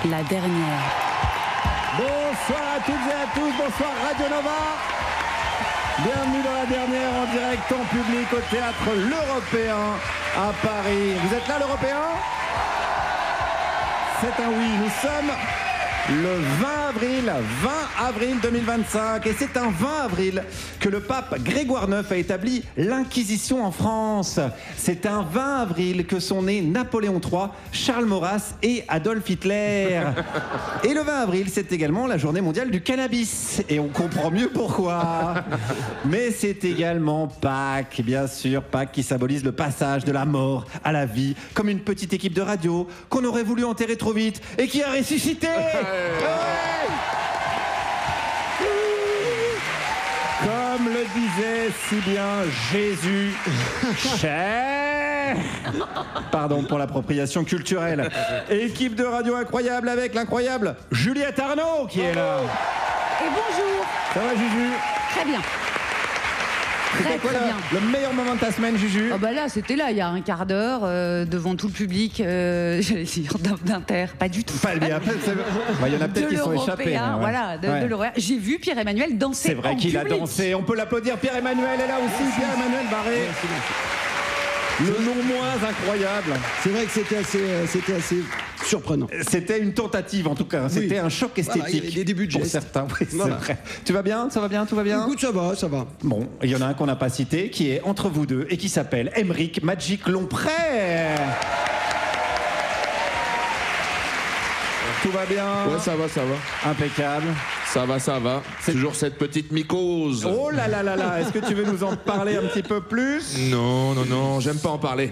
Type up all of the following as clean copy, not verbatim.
la dernière. Bonsoir à toutes et à tous, bonsoir Radio Nova. Bienvenue dans la dernière en direct en public au théâtre L'Européen à Paris. Vous êtes là l'Européen ? C'est un oui, nous sommes le 20 avril 2025 et c'est un 20 avril que le pape Grégoire IX a établi l'Inquisition en France. C'est un 20 avril que sont nés Napoléon III, Charles Maurras et Adolf Hitler. Et le 20 avril, c'est également la journée mondiale du cannabis. Et on comprend mieux pourquoi. Mais c'est également Pâques, bien sûr, Pâques qui symbolise le passage de la mort à la vie, comme une petite équipe de radio qu'on aurait voulu enterrer trop vite et qui a ressuscité. Comme le disait si bien Jésus, cher. Pardon pour l'appropriation culturelle. Équipe de radio incroyable avec l'incroyable Juliette Arnaud qui est là. Et bonjour. Ça va Juju? Très bien. C'était quoi bien. le meilleur moment de ta semaine, Juju? Oh bah là, c'était là, il y a un quart d'heure, devant tout le public, j'allais dire d'Inter, pas du tout. Pas bien. Il y en a peut-être qui sont échappés. Hein, voilà, de l'Européen. J'ai vu Pierre-Emmanuel danser. C'est vrai qu'il a dansé. On peut l'applaudir. Pierre-Emmanuel est là aussi. Pierre-Emmanuel Barré. Le non moins incroyable. C'est vrai que c'était assez surprenant. C'était une tentative en tout cas. C'était un choc esthétique. Voilà, il y avait des débuts de pour gestes. certains. Oui, c'est vrai. Tu vas bien? Ça va bien? Tout va bien? Écoute, ça va. Bon, il y en a un qu'on n'a pas cité qui est entre vous deux et qui s'appelle Aymeric Magic Lompré. Tout va bien? Ouais, ça va. Impeccable. Ça va. Toujours cette petite mycose. Oh là là là là, est-ce que tu veux nous en parler un petit peu plus? Non, j'aime pas en parler.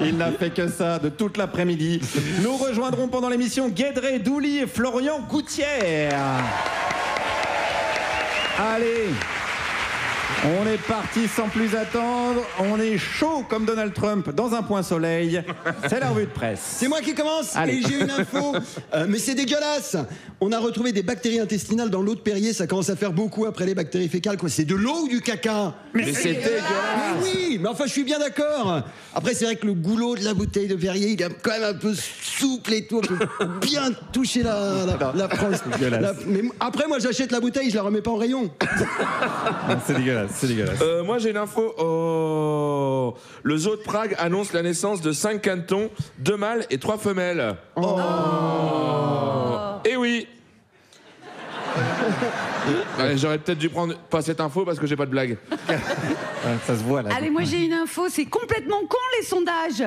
Il n'a fait que ça de toute l'après-midi. Nous rejoindrons pendant l'émission Guédré Douli et Florian Gouttière. Allez, on est parti sans plus attendre. On est chaud comme Donald Trump dans un point soleil. C'est la revue de presse. C'est moi qui commence. Allez. Et j'ai une info, mais c'est dégueulasse. On a retrouvé des bactéries intestinales dans l'eau de Perrier. Ça commence à faire beaucoup après les bactéries fécales. Quoi. C'est de l'eau ou du caca? Mais c'est dégueulasse. Mais oui, mais enfin je suis bien d'accord. Après c'est vrai que le goulot de la bouteille de Perrier, il est quand même un peu souple et tout. On peut bien toucher la France. Mais après moi j'achète la bouteille, je la remets pas en rayon. C'est dégueulasse. Moi j'ai une info. Oh. Le zoo de Prague annonce la naissance de 5 canetons, 2 mâles et 3 femelles. Et oui. J'aurais peut-être dû prendre pas cette info parce que j'ai pas de blague. Ça se voit là. Allez, moi j'ai une info, c'est complètement con les sondages.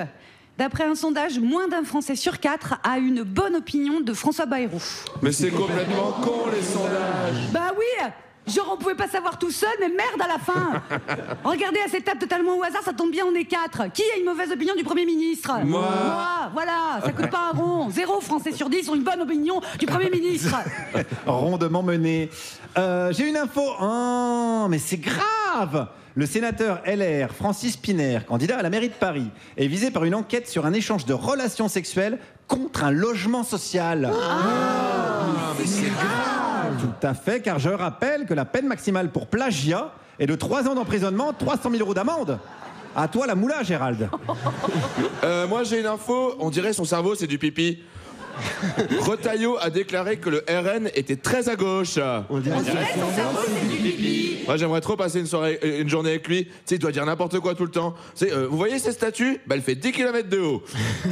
D'après un sondage, moins d'un Français sur 4 a une bonne opinion de François Bayrou. Mais c'est complètement con les sondages. Bah oui, genre on pouvait pas savoir tout seul, mais merde à la fin. Regardez à cette table totalement au hasard, ça tombe bien, on est 4. Qui a une mauvaise opinion du Premier ministre? Moi. Voilà, ça coûte pas un rond. 0 Français sur 10 ont une bonne opinion du Premier ministre. Rondement mené. J'ai une info. Oh, mais c'est grave. Le sénateur LR Francis Piner, candidat à la mairie de Paris, est visé par une enquête sur un échange de relations sexuelles contre un logement social. Mais c'est grave. Tout à fait, car je rappelle que la peine maximale pour plagiat est de 3 ans d'emprisonnement, 300 000 € d'amende. À toi la moula, Gérald. Moi j'ai une info. On dirait son cerveau c'est du pipi. Retailleau a déclaré que le RN était très à gauche. On dirait Moi j'aimerais trop passer une journée avec lui. Tu sais, il doit dire n'importe quoi tout le temps. Tu sais, vous voyez ces statues? Bah, elle fait 10 km de haut.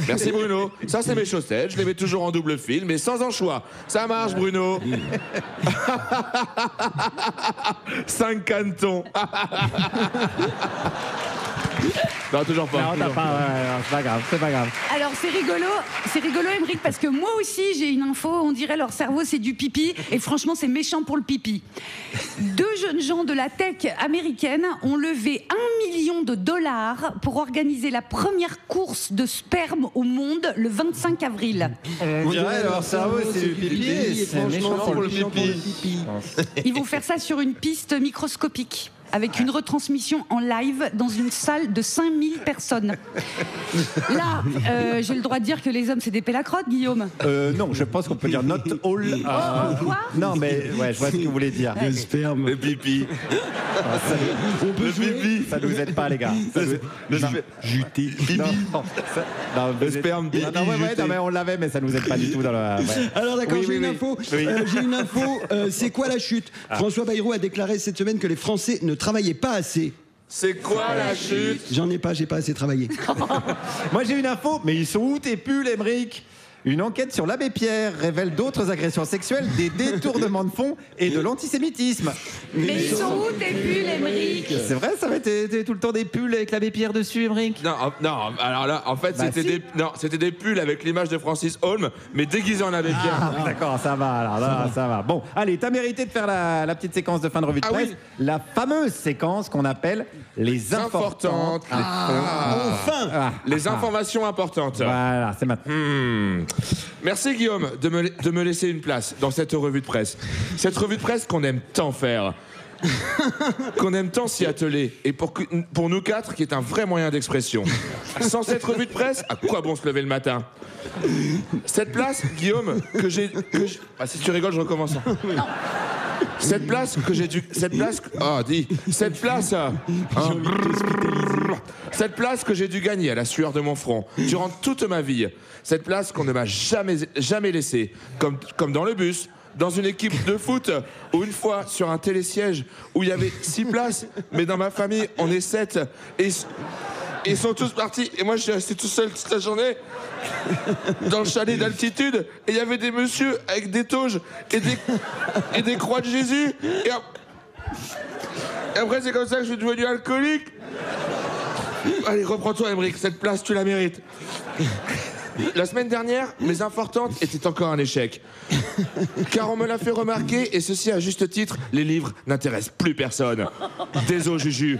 Merci Bruno. Ça c'est mes chaussettes. Je les mets toujours en double fil, mais sans anchois. Ça marche Bruno. 5 canetons. Non, toujours pas. Non, t'as pas, c'est pas grave. Alors c'est rigolo Aymeric, parce que moi aussi j'ai une info, on dirait leur cerveau c'est du pipi, et franchement c'est méchant pour le pipi. 2 jeunes gens de la tech américaine ont levé $1 million pour organiser la première course de sperme au monde le 25 avril. On dirait leur cerveau c'est du pipi, c'est méchant pour le pipi. Ils vont faire ça sur une piste microscopique, avec une retransmission en live dans une salle de 5000 personnes. Là, j'ai le droit de dire que les hommes, c'est des pélacrottes, Guillaume? Non, je pense qu'on peut dire not all. Quoi? Non, mais ouais, je vois ce que vous voulez dire. le sperme. Le pipi. On peut jouer. Ça nous aide pas, les gars. Juté. Le sperme bibi. Non, mais on l'avait, mais ça nous aide pas du tout dans le. Ouais. Alors d'accord, Oui, j'ai oui, une oui. info. Oui. J'ai une info. C'est quoi la chute? François Bayrou a déclaré cette semaine que les Français ne travaillaient pas assez. C'est quoi la chute? J'en ai pas, j'ai pas assez travaillé. Moi, j'ai une info, mais ils sont où tes pulls, Émeric? Une enquête sur l'abbé Pierre révèle d'autres agressions sexuelles, des détournements de fonds et de l'antisémitisme. Mais ils sont où tes pulls, Émeric? C'est vrai, ça va être tout le temps des pulls avec l'abbé Pierre dessus, Émeric? Non, alors là, en fait, Bah, c'était des pulls avec l'image de Francis Holm, mais déguisés en abbé Pierre. Ah, d'accord, ça va, alors là, ça va. Bon, allez, t'as mérité de faire la petite séquence de fin de revue de Ah presse. oui. La fameuse séquence qu'on appelle les importantes. Enfin. Les informations importantes. Voilà, c'est maintenant. Merci Guillaume de me laisser une place dans cette revue de presse. Cette revue de presse qu'on aime tant faire. Qu'on aime tant s'y atteler. Et pour nous quatre, qui est un vrai moyen d'expression. Sans cette revue de presse, à quoi bon se lever le matin? Cette place, Guillaume, que j'ai... Ah, si tu rigoles, je recommence. Cette place que j'ai dû... Cette place... Cette place... Cette place que j'ai dû gagner à la sueur de mon front durant toute ma vie. Cette place qu'on ne m'a jamais laissée. Comme dans le bus, dans une équipe de foot, ou une fois sur un télésiège où il y avait 6 places, mais dans ma famille, on est 7. Et ils sont tous partis. Et moi, je suis resté tout seul toute la journée dans le chalet d'altitude. Et il y avait des messieurs avec des toges et des croix de Jésus. Et après, c'est comme ça que je suis devenu alcoolique. Allez, reprends-toi, Émeric. Cette place, tu la mérites. La semaine dernière, mes importantes étaient encore un échec. Car on me l'a fait remarquer, et ceci à juste titre, les livres n'intéressent plus personne. Désolé, Juju,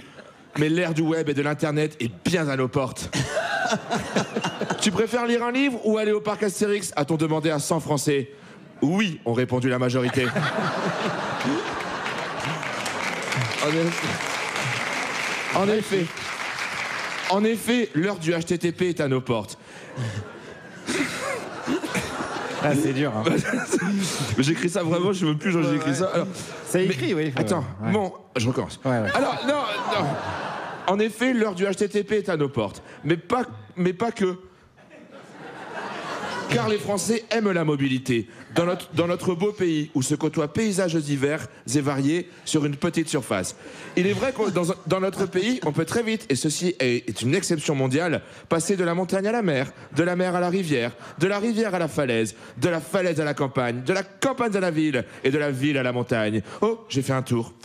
mais l'ère du web et de l'internet est bien à nos portes. Tu préfères lire un livre ou aller au parc Astérix, a-t-on demandé à 100 Français. Oui, ont répondu la majorité. En effet, l'heure du HTTP est à nos portes. Ah, c'est dur. Hein. Mais j'écris ça vraiment, je ne veux plus, j'ai écrit ça. Alors, c'est écrit, oui. Attends, ouais. Bon, je recommence. Ouais. Alors, non. En effet, l'heure du HTTP est à nos portes. Mais pas que. Car les Français aiment la mobilité. Dans notre beau pays, où se côtoient paysages divers et variés sur une petite surface. Il est vrai que dans notre pays, on peut très vite, et ceci est une exception mondiale, passer de la montagne à la mer, de la mer à la rivière, de la rivière à la falaise, de la falaise à la campagne, de la campagne à la ville, et de la ville à la montagne. Oh, j'ai fait un tour.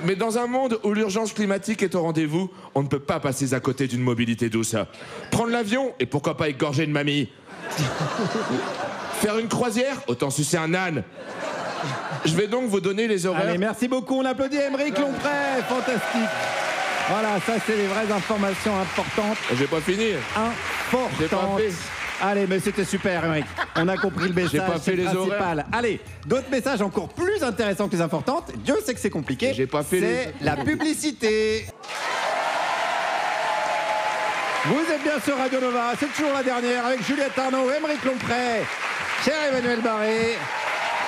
Mais dans un monde où l'urgence climatique est au rendez-vous, on ne peut pas passer à côté d'une mobilité douce. Prendre l'avion, et pourquoi pas égorger une mamie. Faire une croisière, autant sucer un âne. Je vais donc vous donner les horaires. Allez, merci beaucoup, on applaudit Émeric Lomprey, fantastique. Voilà, ça c'est les vraies informations importantes. J'ai pas fini. J'ai pas Importantes. fait. Allez, mais c'était super, Émeric. On a compris le message. J'ai pas fait les principal. horaires. Allez, d'autres messages encore plus intéressants que les importantes. Dieu sait que c'est compliqué. J'ai pas fait C'est la publicité. Vous êtes bien sur Radio Nova, c'est toujours la dernière avec Juliette Arnaud, Émeric Lomprey, Pierre-Emmanuel Barré.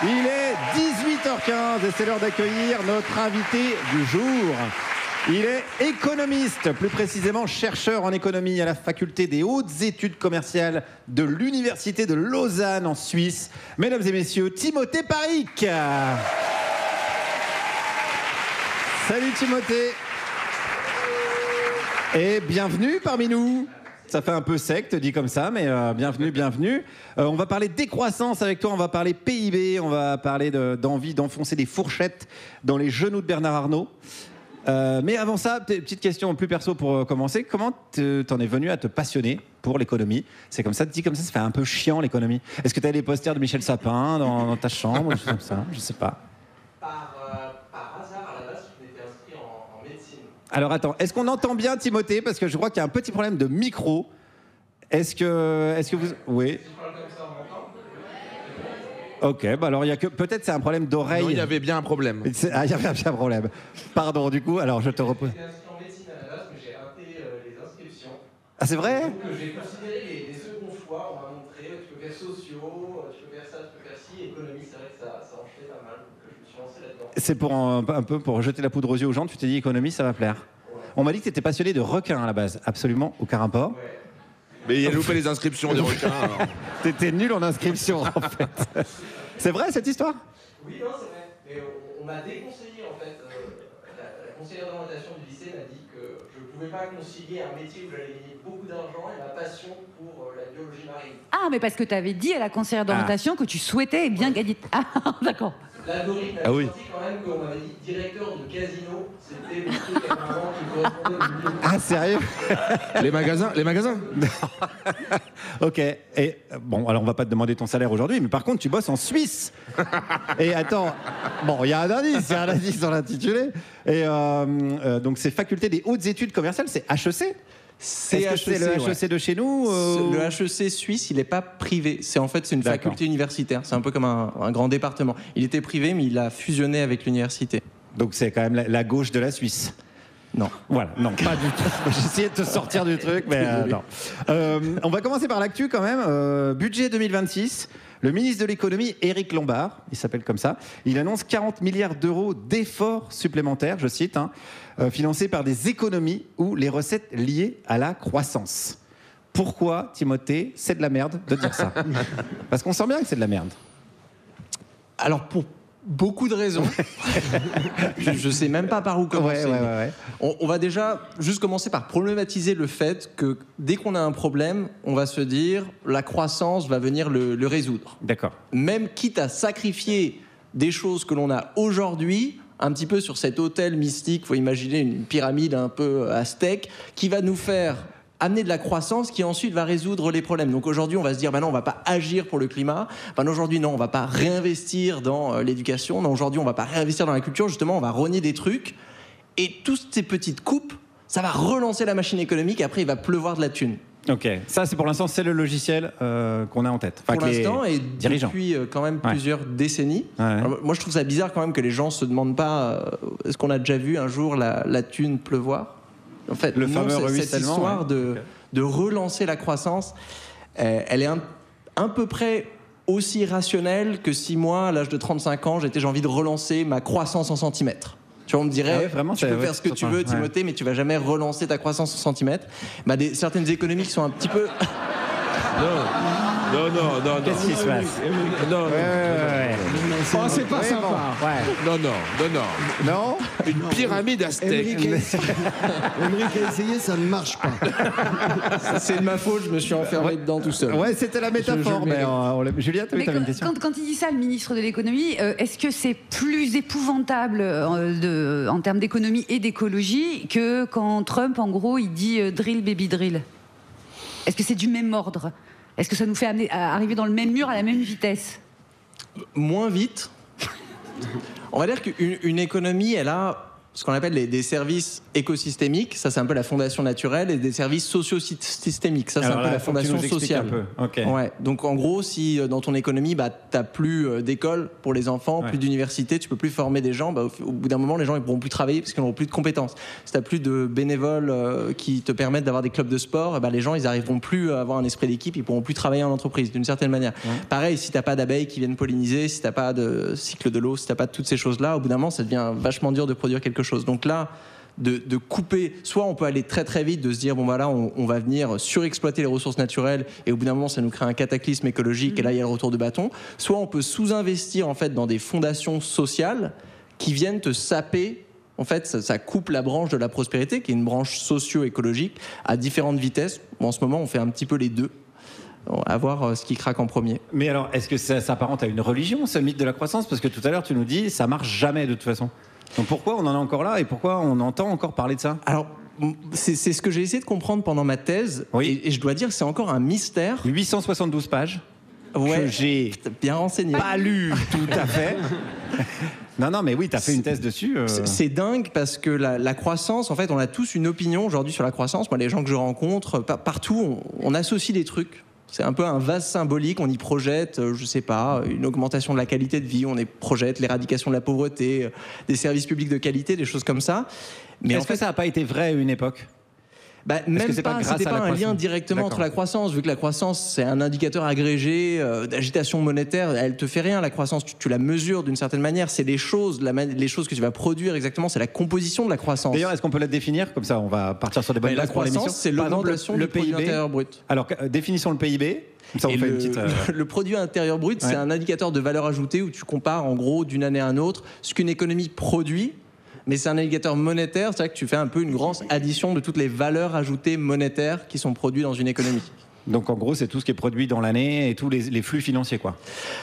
Il est 18h15 et c'est l'heure d'accueillir notre invité du jour. Il est économiste, plus précisément chercheur en économie à la faculté des hautes études commerciales de l'Université de Lausanne en Suisse. Mesdames et messieurs, Timothée Paric. Salut Timothée. Et bienvenue parmi nous. Ça fait un peu secte dit comme ça, mais bienvenue. On va parler décroissance avec toi, on va parler PIB, on va parler d'envie d'enfoncer des fourchettes dans les genoux de Bernard Arnault. Mais avant ça, petite question plus perso pour commencer. Comment t'en es venu à te passionner pour l'économie? C'est comme ça, dit comme ça fait un peu chiant l'économie. Est-ce que t'as des posters de Michel Sapin dans ta chambre, des choses comme ça? Je sais pas. Par hasard, à la base, je m'étais inscrit en médecine. Alors attends, est-ce qu'on entend bien Timothée? Parce que je crois qu'il y a un petit problème de micro. Est-ce que vous... Oui. Ok, bah alors il y a que peut-être c'est un problème d'oreille. Non, il y avait bien un problème. Il y avait bien un problème. Pardon, du coup, alors je te repose. J'étais inscrit en médecine à la base, mais j'ai raté les inscriptions. Ah c'est vrai? Donc j'ai considéré les seconds fois, on m'a montré, tu peux faire sociaux, tu peux faire ça, tu peux faire ci, économie, c'est vrai que ça enchaînait pas mal, donc je me suis lancé là-dedans. C'est pour un peu pour jeter la poudre aux yeux aux gens, tu t'es dit économie, ça va plaire. Ouais. On m'a dit que tu étais passionné de requins à la base, absolument aucun rapport. Ouais. Mais il a loupé les inscriptions des requins. T'étais nul en inscription en fait. C'est vrai cette histoire? Oui, non, c'est vrai. Mais on m'a déconseillé en fait. La conseillère d'orientation du lycée m'a dit que je ne pouvais pas concilier un métier où j'allais gagner beaucoup d'argent et ma passion pour la biologie marine. Ah, mais parce que tu avais dit à la conseillère d'orientation que tu souhaitais bien gagner. Ah, d'accord. L'algorithme a sorti quand même qu'on m'avait dit directeur de casino, c'était le truc apparemment qui correspondait au milieu. Ah, sérieux? Les magasins Ok. Et bon, alors on va pas te demander ton salaire aujourd'hui, mais par contre, tu bosses en Suisse. Et attends, bon, il y a un indice dans l'intitulé. Et donc, c'est Faculté des hautes études commerciales, c'est HEC? C'est le HEC de chez nous Le HEC suisse, il n'est pas privé. C'est une faculté universitaire. C'est un peu comme un grand département. Il était privé, mais il a fusionné avec l'université. Donc c'est quand même la gauche de la Suisse. Non. Voilà, non, pas du tout. J'essayais de te sortir du truc, mais non. On va commencer par l'actu quand même. Budget 2026. Le ministre de l'économie, Éric Lombard, il s'appelle comme ça, il annonce 40 milliards d'euros d'efforts supplémentaires, je cite, financés par des économies ou les recettes liées à la croissance. Pourquoi, Timothée, c'est de la merde de dire ça? Parce qu'on sent bien que c'est de la merde. Alors, pour beaucoup de raisons. Je ne sais même pas par où commencer. Ouais. On va déjà juste commencer par problématiser le fait que dès qu'on a un problème, on va se dire la croissance va venir le résoudre. D'accord. Même quitte à sacrifier des choses que l'on a aujourd'hui, un petit peu sur cet autel mystique, il faut imaginer une pyramide un peu aztèque, qui va nous faire amener de la croissance qui ensuite va résoudre les problèmes. Donc aujourd'hui, on va se dire, non, on va pas agir pour le climat. Aujourd'hui, non, on va pas réinvestir dans l'éducation. Non, aujourd'hui, on va pas réinvestir dans la culture. Justement, on va renier des trucs. Et toutes ces petites coupes, ça va relancer la machine économique. Et après, il va pleuvoir de la thune. Ok, ça c'est pour l'instant, c'est le logiciel qu'on a en tête. Pour l'instant, et dirigeants. Depuis quand même plusieurs décennies. Ouais. Alors, moi, je trouve ça bizarre quand même que les gens se demandent pas est-ce qu'on a déjà vu un jour la thune pleuvoir. En fait, le fameux ruissellement, cette histoire de relancer la croissance, elle est un peu près aussi rationnelle que si moi, à l'âge de 35 ans, j'ai envie de relancer ma croissance en centimètres. Tu vois, on me dirait, vraiment, tu peux faire ce que tu veux, Timothée, mais tu vas jamais relancer ta croissance en centimètres. Certaines économies qui sont un petit peu... Non. Qu'est-ce qui se passe? Non. C'est pas sympa. Non. Une pyramide aztèque. Emmerich a essayé, ça ne marche pas. C'est de ma faute, je me suis enfermé dedans tout seul. Ouais, c'était la métaphore. Julia, tu avais une question? Quand il dit ça, le ministre de l'économie, est-ce que c'est plus épouvantable en termes d'économie et d'écologie que quand Trump, en gros, il dit drill baby drill? Est-ce que c'est du même ordre? Est-ce que ça nous fait arriver dans le même mur à la même vitesse? Moins vite. On va dire qu'une économie, elle a ce qu'on appelle des services écosystémiques, ça c'est un peu la fondation naturelle, et des services socio-systémiques, ça c'est un peu la fondation sociale. Okay. Ouais. Donc en gros, si dans ton économie, t'as plus d'école pour les enfants, plus d'université, tu peux plus former des gens, au bout d'un moment, les gens ils pourront plus travailler parce qu'ils n'auront plus de compétences. Si t'as plus de bénévoles qui te permettent d'avoir des clubs de sport, les gens ils arriveront plus à avoir un esprit d'équipe, ils pourront plus travailler en entreprise d'une certaine manière. Pareil, si t'as pas d'abeilles qui viennent polliniser, si t'as pas de cycle de l'eau, si t'as pas de toutes ces choses-là, au bout d'un moment, ça devient vachement dur de produire quelque chose. Donc là, de couper, soit on peut aller très très vite, de se dire on va venir surexploiter les ressources naturelles et au bout d'un moment ça nous crée un cataclysme écologique et là il y a le retour de bâton, soit on peut sous-investir en fait dans des fondations sociales qui viennent te saper. En fait, ça coupe la branche de la prospérité, qui est une branche socio-écologique, à différentes vitesses. En ce moment, on fait un petit peu les deux. À voir ce qui craque en premier. Mais alors, est-ce que ça s'apparente à une religion, ce mythe de la croissance? Parce que tout à l'heure, tu nous dis, ça marche jamais de toute façon. Donc pourquoi on en est encore là et pourquoi on entend encore parler de ça? Alors, c'est ce que j'ai essayé de comprendre pendant ma thèse. Oui. Et je dois dire que c'est encore un mystère. 872 pages. Ouais, que j'ai bien renseigné. Pas lu tout à fait. Non, mais oui, tu as fait une thèse dessus. C'est dingue parce que la croissance, en fait, on a tous une opinion aujourd'hui sur la croissance. Moi, les gens que je rencontre, partout, on associe des trucs. C'est un peu un vase symbolique, on y projette, je sais pas, une augmentation de la qualité de vie, on y projette l'éradication de la pauvreté, des services publics de qualité, des choses comme ça. Mais est-ce que ça n'a pas été vrai à une époque? Même c'est pas, c'était pas un lien directement entre la croissance, vu que la croissance c'est un indicateur agrégé d'agitation monétaire, elle te fait rien la croissance, tu la mesures d'une certaine manière, c'est les choses que tu vas produire exactement, c'est la composition de la croissance. D'ailleurs, est-ce qu'on peut la définir comme ça, on va partir sur des bonnes bases pour l'émission. La croissance, c'est l'augmentation du produit intérieur brut. Alors, définissons le PIB. Ça, on fait une petite, le produit intérieur brut, c'est un indicateur de valeur ajoutée où tu compares en gros d'une année à une autre ce qu'une économie produit. Mais c'est un indicateur monétaire, c'est-à-dire que tu fais un peu une grosse addition de toutes les valeurs ajoutées monétaires qui sont produites dans une économie. Donc en gros, c'est tout ce qui est produit dans l'année et tous les flux financiers, quoi.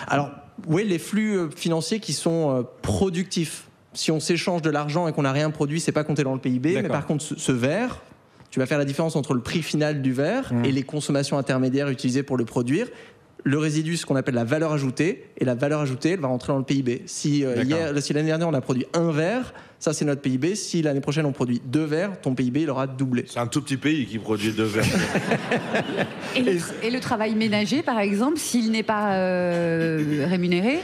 Alors, oui, les flux financiers qui sont productifs. Si on s'échange de l'argent et qu'on n'a rien produit, c'est pas compté dans le PIB. Mais par contre, ce verre, tu vas faire la différence entre le prix final du verre et les consommations intermédiaires utilisées pour le produire. Le résidu, ce qu'on appelle la valeur ajoutée, et la valeur ajoutée, elle va rentrer dans le PIB. Si l'année dernière on a produit un verre, ça c'est notre PIB. Si l'année prochaine on produit 2 verres, ton PIB il aura doublé. C'est un tout petit pays qui produit 2 verres. Et le travail ménager, par exemple, s'il n'est pas rémunéré,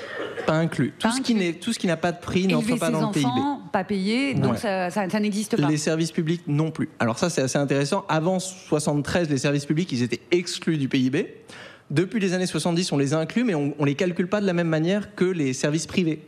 pas inclus. Tout ce qui n'a pas de prix n'entre pas dans le PIB. Enfants, pas payés, donc ça n'existe pas. Les services publics non plus. Alors ça c'est assez intéressant. Avant 73, les services publics ils étaient exclus du PIB. Depuis les années 70, on les inclut, mais on ne les calcule pas de la même manière que les services privés.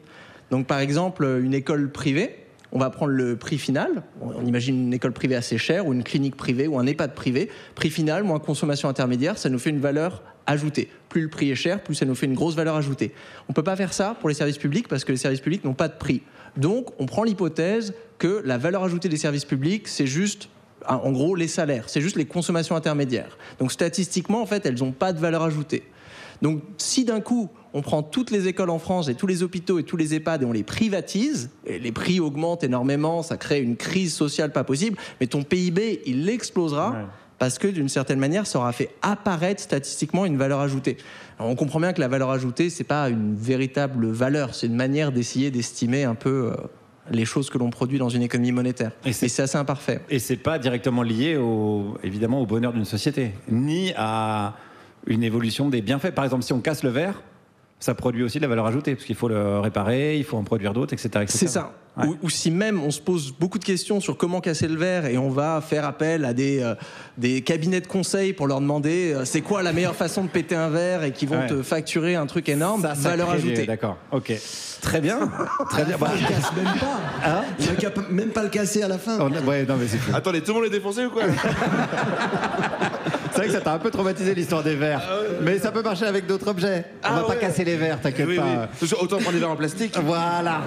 Donc, par exemple, une école privée, on va prendre le prix final. On imagine une école privée assez chère, ou une clinique privée, ou un EHPAD privé. Prix final, moins consommation intermédiaire, ça nous fait une valeur ajoutée. Plus le prix est cher, plus ça nous fait une grosse valeur ajoutée. On ne peut pas faire ça pour les services publics, parce que les services publics n'ont pas de prix. Donc, on prend l'hypothèse que la valeur ajoutée des services publics, c'est juste... En gros, les salaires, c'est juste les consommations intermédiaires. Donc statistiquement, en fait, elles n'ont pas de valeur ajoutée. Donc si d'un coup, on prend toutes les écoles en France et tous les hôpitaux et tous les EHPAD et on les privatise, et les prix augmentent énormément, ça crée une crise sociale pas possible, mais ton PIB, il explosera parce que d'une certaine manière, ça aura fait apparaître statistiquement une valeur ajoutée. Alors, on comprend bien que la valeur ajoutée, c'est pas une véritable valeur, c'est une manière d'essayer d'estimer un peu... les choses que l'on produit dans une économie monétaire. Et c'est assez imparfait. Et c'est pas directement lié évidemment au bonheur d'une société, ni à une évolution des bienfaits. Par exemple, si on casse le verre, ça produit aussi de la valeur ajoutée, parce qu'il faut le réparer, il faut en produire d'autres, etc. C'est ça. Ouais. Ou si même on se pose beaucoup de questions sur comment casser le verre et on va faire appel à des cabinets de conseil pour leur demander c'est quoi la meilleure façon de péter un verre et qui vont te facturer un truc énorme, ça valeur ajoutée. D'accord, ok. Très bien. Très bien. Il ne casse même pas. Hein, il n'a même pas le casser à la fin. Ouais, non, mais c'est fou. Attendez, tout le monde est défoncé ou quoi? C'est vrai que ça t'a un peu traumatisé l'histoire des verres. Mais ça peut marcher avec d'autres objets. On va pas casser les verres, t'inquiète pas. Oui. Autant prendre des verres en plastique. Voilà.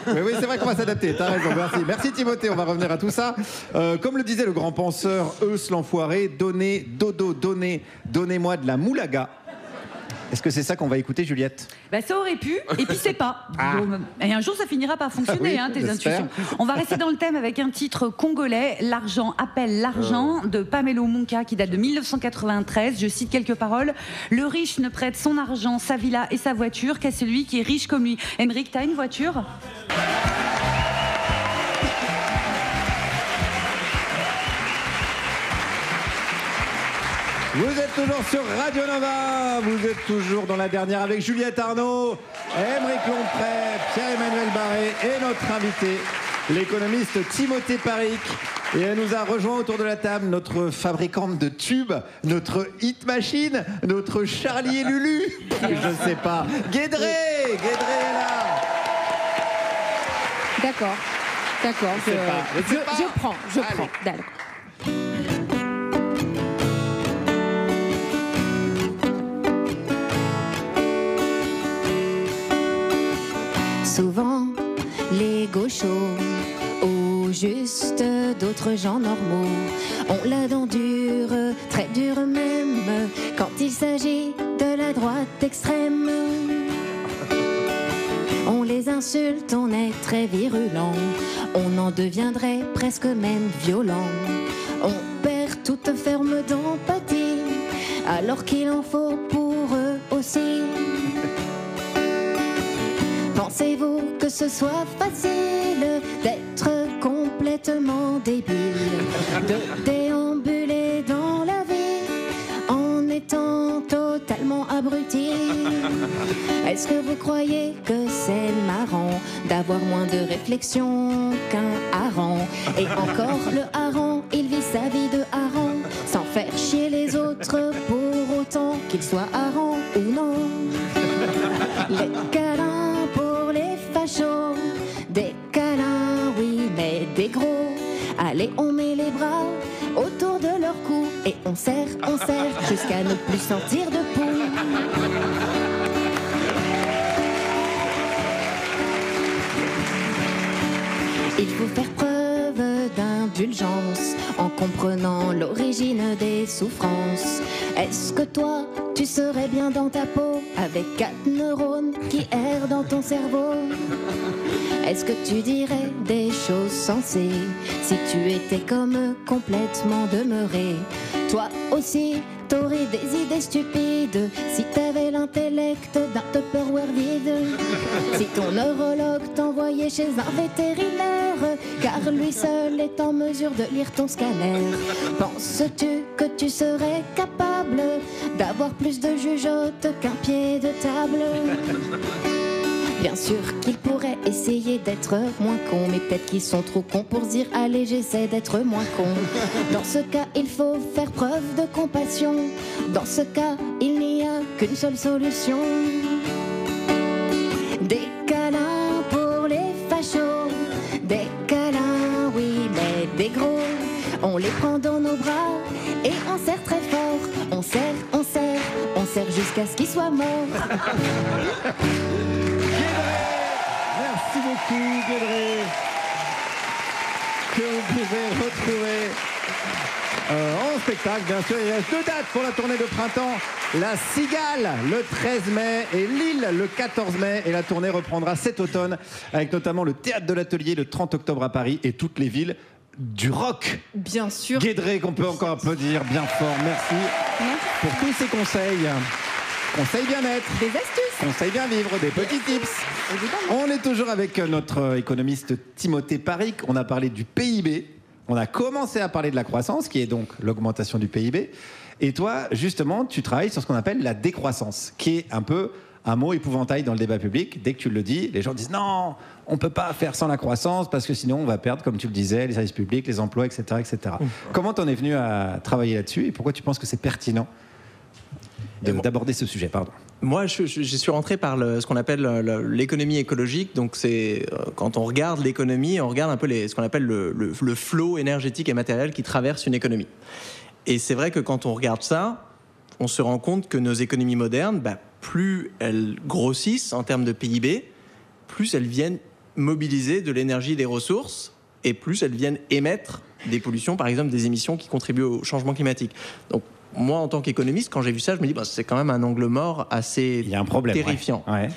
Oui, c'est vrai qu'on va s'adapter. T'as raison, merci. Merci Timothée, on va revenir à tout ça. Comme le disait le grand penseur Eus l'enfoiré, donnez-moi de la moulaga. Est-ce que c'est ça qu'on va écouter, Juliette? Ça aurait pu, et puis c'est pas. Et un jour, ça finira par fonctionner, tes intuitions. On va rester dans le thème avec un titre congolais, L'argent appelle l'argent, de Pamelo Munka, qui date de 1993. Je cite quelques paroles. Le riche ne prête son argent, sa villa et sa voiture qu'à celui qui est riche comme lui. Émeric, t'as une voiture? Vous êtes toujours sur Radio Nova, vous êtes toujours dans la dernière avec Juliette Arnaud, Émeric Lompré, Pierre-Emmanuel Barré et notre invité, l'économiste Timothée Paric. Et elle nous a rejoint autour de la table, notre fabricante de tubes, notre hit machine, notre Charlie et Lulu, je sais pas, Guédré est là. D'accord, je prends, d'accord. Souvent, les gauchos, ou juste d'autres gens normaux, ont la dent dure, très dure même, quand il s'agit de la droite extrême. On les insulte, on est très virulent, on en deviendrait presque même violent. On perd toute forme d'empathie, alors qu'il en faut pour eux aussi. Pensez-vous que ce soit facile d'être complètement débile, de déambuler dans la vie en étant totalement abruti? Est-ce que vous croyez que c'est marrant d'avoir moins de réflexion qu'un hareng? Et encore, le hareng, il vit sa vie de hareng. soit hareng ou non. Les câlins pour les fachos, des câlins, oui, mais des gros. Allez, on met les bras autour de leur cou et on serre jusqu'à ne plus sortir de poux. Il faut faire preuve d'indulgence en comprenant l'origine des souffrances. Est-ce que toi, tu serais bien dans ta peau avec 4 neurones qui errent dans ton cerveau? Est-ce que tu dirais des choses sensées si tu étais comme eux, complètement demeuré? Toi aussi, t'aurais des idées stupides si t'avais l'intellect d'un Tupperware vide. Si ton neurologue t'envoyait chez un vétérinaire, car lui seul est en mesure de lire ton scanner, penses-tu que tu serais capable d'avoir plus de jugeote qu'un pied de table? Bien sûr qu'ils pourraient essayer d'être moins cons, mais peut-être qu'ils sont trop cons pour se dire « Allez, j'essaie d'être moins con ». Dans ce cas, il faut faire preuve de compassion. Dans ce cas, il n'y a qu'une seule solution. Des câlins pour les fachos, des câlins, oui, mais des gros. On les prend dans nos bras et on serre très fort. On serre jusqu'à ce qu'ils soient morts. Merci beaucoup, Guédré, que vous pouvez retrouver en spectacle. Bien sûr, il reste 2 dates pour la tournée de printemps. La Cigale, le 13 mai, et Lille, le 14 mai. Et la tournée reprendra cet automne, avec notamment le Théâtre de l'Atelier, le 30 octobre à Paris, et toutes les villes du rock. Bien sûr. Guédré, qu'on peut encore applaudir bien fort. Merci pour tous ces conseils. Conseils bien-être, des astuces, conseils bien vivre, des petits tips. Évidemment. On est toujours avec notre économiste Timothée Paric. On a parlé du PIB. On a commencé à parler de la croissance, qui est donc l'augmentation du PIB. Et toi, justement, tu travailles sur ce qu'on appelle la décroissance, qui est un peu un mot épouvantail dans le débat public. Dès que tu le dis, les gens disent non, on ne peut pas faire sans la croissance parce que sinon on va perdre, comme tu le disais, les services publics, les emplois, etc. etc. Comment t'en es venu à travailler là-dessus et pourquoi tu penses que c'est pertinent d'aborder ce sujet, pardon. Moi, je suis rentré par ce qu'on appelle l'économie écologique. Donc, c'est quand on regarde l'économie, on regarde un peu ce qu'on appelle le flot énergétique et matériel qui traverse une économie. Et c'est vrai que quand on regarde ça, on se rend compte que nos économies modernes, plus elles grossissent en termes de PIB, plus elles viennent mobiliser de l'énergie et des ressources, et plus elles viennent émettre des pollutions, par exemple des émissions qui contribuent au changement climatique. Donc, moi, en tant qu'économiste, quand j'ai vu ça, je me dis c'est quand même un angle mort assez terrifiant. Ouais.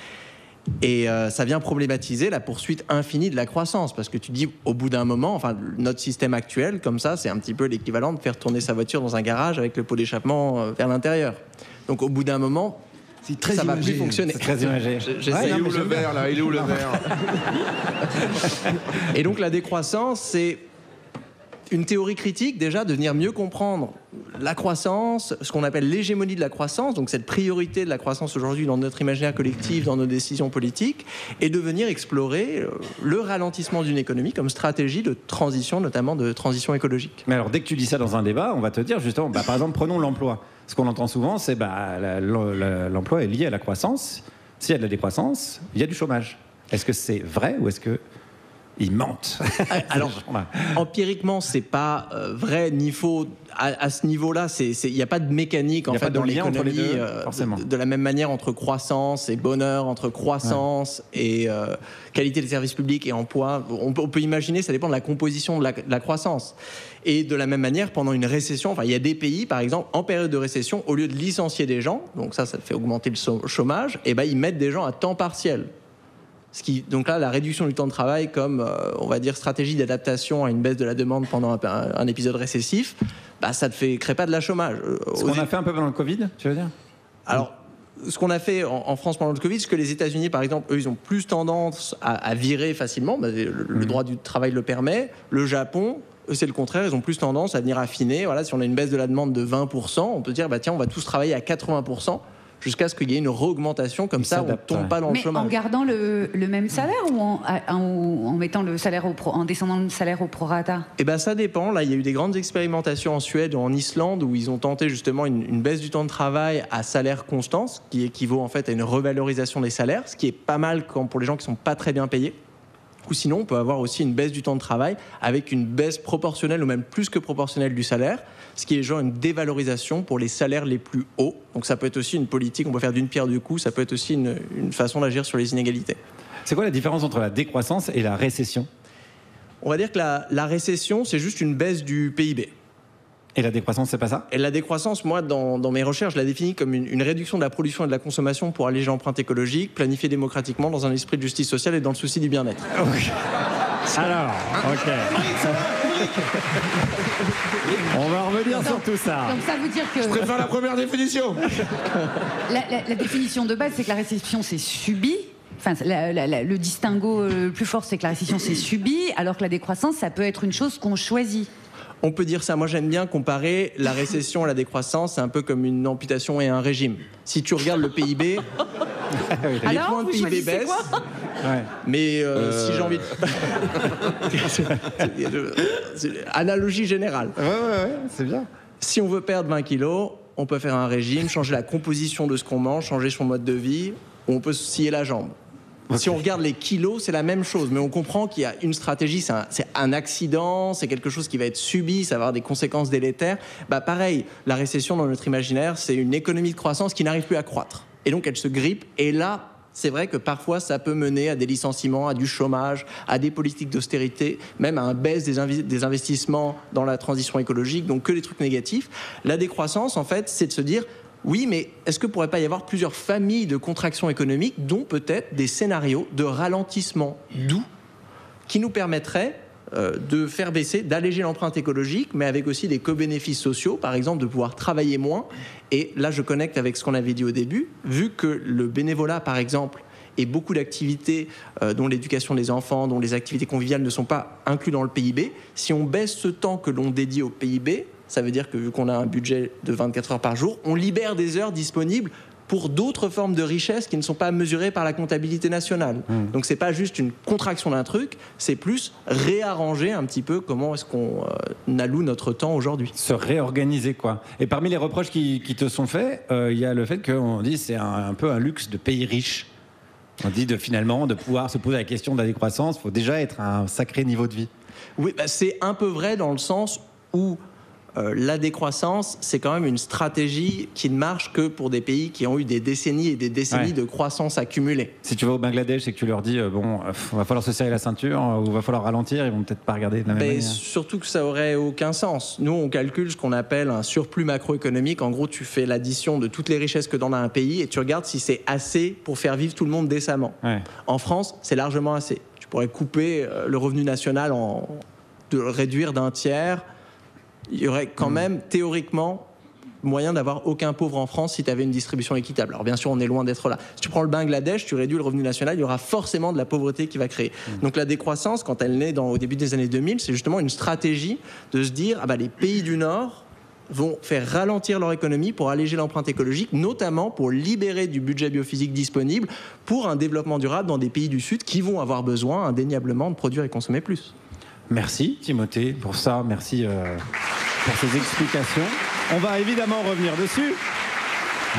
Et ça vient problématiser la poursuite infinie de la croissance. Parce que tu dis, au bout d'un moment, notre système actuel, comme ça, c'est un petit peu l'équivalent de faire tourner sa voiture dans un garage avec le pot d'échappement vers l'intérieur. Donc, au bout d'un moment, ça ne va plus fonctionner. C'est très imagé. Il est où le verre, là? Il est où le verre? Et donc, la décroissance, c'est une théorie critique, déjà, de venir mieux comprendre la croissance, ce qu'on appelle l'hégémonie de la croissance, donc cette priorité de la croissance aujourd'hui dans notre imaginaire collectif, dans nos décisions politiques, et de venir explorer le ralentissement d'une économie comme stratégie de transition, notamment de transition écologique. Mais alors, dès que tu dis ça dans un débat, on va te dire justement, par exemple, prenons l'emploi. Ce qu'on entend souvent, c'est l'emploi est lié à la croissance. S'il y a de la décroissance, il y a du chômage. Est-ce que c'est vrai ou est-ce que ils mentent? Alors, empiriquement, c'est pas vrai ni faux. À ce niveau-là, il n'y a pas de mécanique en fait dans l'économie de la même manière entre croissance et bonheur, entre croissance et qualité des services publics et emploi. On peut imaginer, ça dépend de la composition de la croissance. Et de la même manière, pendant une récession, il y a des pays, par exemple, en période de récession, au lieu de licencier des gens, donc ça fait augmenter le chômage, et ils mettent des gens à temps partiel. Donc là, la réduction du temps de travail comme, on va dire, stratégie d'adaptation à une baisse de la demande pendant un épisode récessif, ça ne crée pas de la chômage. Ce qu'on a fait un peu pendant le Covid, tu veux dire? Alors, ce qu'on a fait en France pendant le Covid, c'est que les États-Unis, par exemple, eux, ils ont plus tendance à virer facilement. Le droit du travail le permet. Le Japon, eux, c'est le contraire. Ils ont plus tendance à venir affiner. Voilà, si on a une baisse de la demande de 20%, on peut dire, tiens, on va tous travailler à 80%. jusqu'à ce qu'il y ait une re-augmentation, comme ça on ne tombe pas dans le Mais chômage. en gardant le même salaire ou en mettant le salaire en descendant le salaire au prorata? Eh ben ça dépend. Là, il y a eu des grandes expérimentations en Suède ou en Islande où ils ont tenté justement une baisse du temps de travail à salaire constant, ce qui équivaut en fait à une revalorisation des salaires, ce qui est pas mal pour les gens qui sont pas très bien payés. Ou sinon, on peut avoir aussi une baisse du temps de travail avec une baisse proportionnelle ou même plus que proportionnelle du salaire, ce qui est genre une dévalorisation pour les salaires les plus hauts. Donc ça peut être aussi une politique, on peut faire d'une pierre deux coups, ça peut être aussi une façon d'agir sur les inégalités. C'est quoi la différence entre la décroissance et la récession? On va dire que la récession, c'est juste une baisse du PIB. Et la décroissance, c'est pas ça? Et la décroissance, moi, dans mes recherches, je la définis comme une réduction de la production et de la consommation pour alléger l'empreinte écologique, planifiée démocratiquement dans un esprit de justice sociale et dans le souci du bien-être. Okay. Alors, ok. On va revenir sur tout ça. Donc ça veut dire que... Je préfère la première définition. La définition de base, c'est que la récession, c'est subi. Enfin, le distinguo le plus fort, c'est que la récession, c'est subi, alors que la décroissance, ça peut être une chose qu'on choisit. On peut dire ça. Moi, j'aime bien comparer la récession à la décroissance. C'est un peu comme une amputation et un régime. Si tu regardes le PIB, les points de PIB baissent. Ouais. Mais si j'ai envie de... c'est analogie générale. Ouais, c'est bien. Si on veut perdre 20 kilos, on peut faire un régime, changer la composition de ce qu'on mange, changer son mode de vie, ou on peut se scier la jambe. Okay. Si on regarde les kilos, c'est la même chose, mais on comprend qu'il y a une stratégie, c'est un accident, c'est quelque chose qui va être subi, ça va avoir des conséquences délétères. Bah pareil, la récession dans notre imaginaire, c'est une économie de croissance qui n'arrive plus à croître. Et donc elle se grippe, et là, c'est vrai que parfois ça peut mener à des licenciements, à du chômage, à des politiques d'austérité, même à une baisse des investissements dans la transition écologique, donc que des trucs négatifs. La décroissance, en fait, c'est de se dire... Oui, mais est-ce que pourrait pas y avoir plusieurs familles de contraction économique, dont peut-être des scénarios de ralentissement doux, qui nous permettraient de faire baisser, d'alléger l'empreinte écologique, mais avec aussi des co-bénéfices sociaux, par exemple de pouvoir travailler moins. Et là, je connecte avec ce qu'on avait dit au début, vu que le bénévolat, par exemple, et beaucoup d'activités dont l'éducation des enfants, dont les activités conviviales ne sont pas inclus dans le PIB, si on baisse ce temps que l'on dédie au PIB, ça veut dire que vu qu'on a un budget de 24 heures par jour, on libère des heures disponibles pour d'autres formes de richesse qui ne sont pas mesurées par la comptabilité nationale. Donc c'est pas juste une contraction d'un truc, c'est plus réarranger un petit peu comment est-ce qu'on alloue notre temps aujourd'hui. Se réorganiser, quoi. Et parmi les reproches qui te sont faits, il y a le fait qu'on dit que c'est un peu un luxe de pays riches. On dit finalement de pouvoir se poser la question de la décroissance, il faut déjà être à un sacré niveau de vie. Oui, bah, c'est un peu vrai dans le sens où la décroissance, c'est quand même une stratégie qui ne marche que pour des pays qui ont eu des décennies et des décennies de croissance accumulée. Si tu vas au Bangladesh et que tu leur dis va falloir se serrer la ceinture ou va falloir ralentir, ils vont peut-être pas regarder de la même manière. Surtout que ça aurait aucun sens. Nous, on calcule ce qu'on appelle un surplus macroéconomique. En gros, tu fais l'addition de toutes les richesses que donne un pays et tu regardes si c'est assez pour faire vivre tout le monde décemment. En France, c'est largement assez. Tu pourrais couper le revenu national, de le réduire d'un tiers. Il y aurait quand même, théoriquement, moyen d'avoir aucun pauvre en France si tu avais une distribution équitable. Alors bien sûr, on est loin d'être là. Si tu prends le Bangladesh, tu réduis le revenu national, il y aura forcément de la pauvreté qui va créer. Donc la décroissance, quand elle naît au début des années 2000, c'est justement une stratégie de se dire les pays du Nord vont faire ralentir leur économie pour alléger l'empreinte écologique, notamment pour libérer du budget biophysique disponible pour un développement durable dans des pays du Sud qui vont avoir besoin indéniablement de produire et consommer plus. Merci Timothée pour ça, merci pour ces explications. On va évidemment revenir dessus,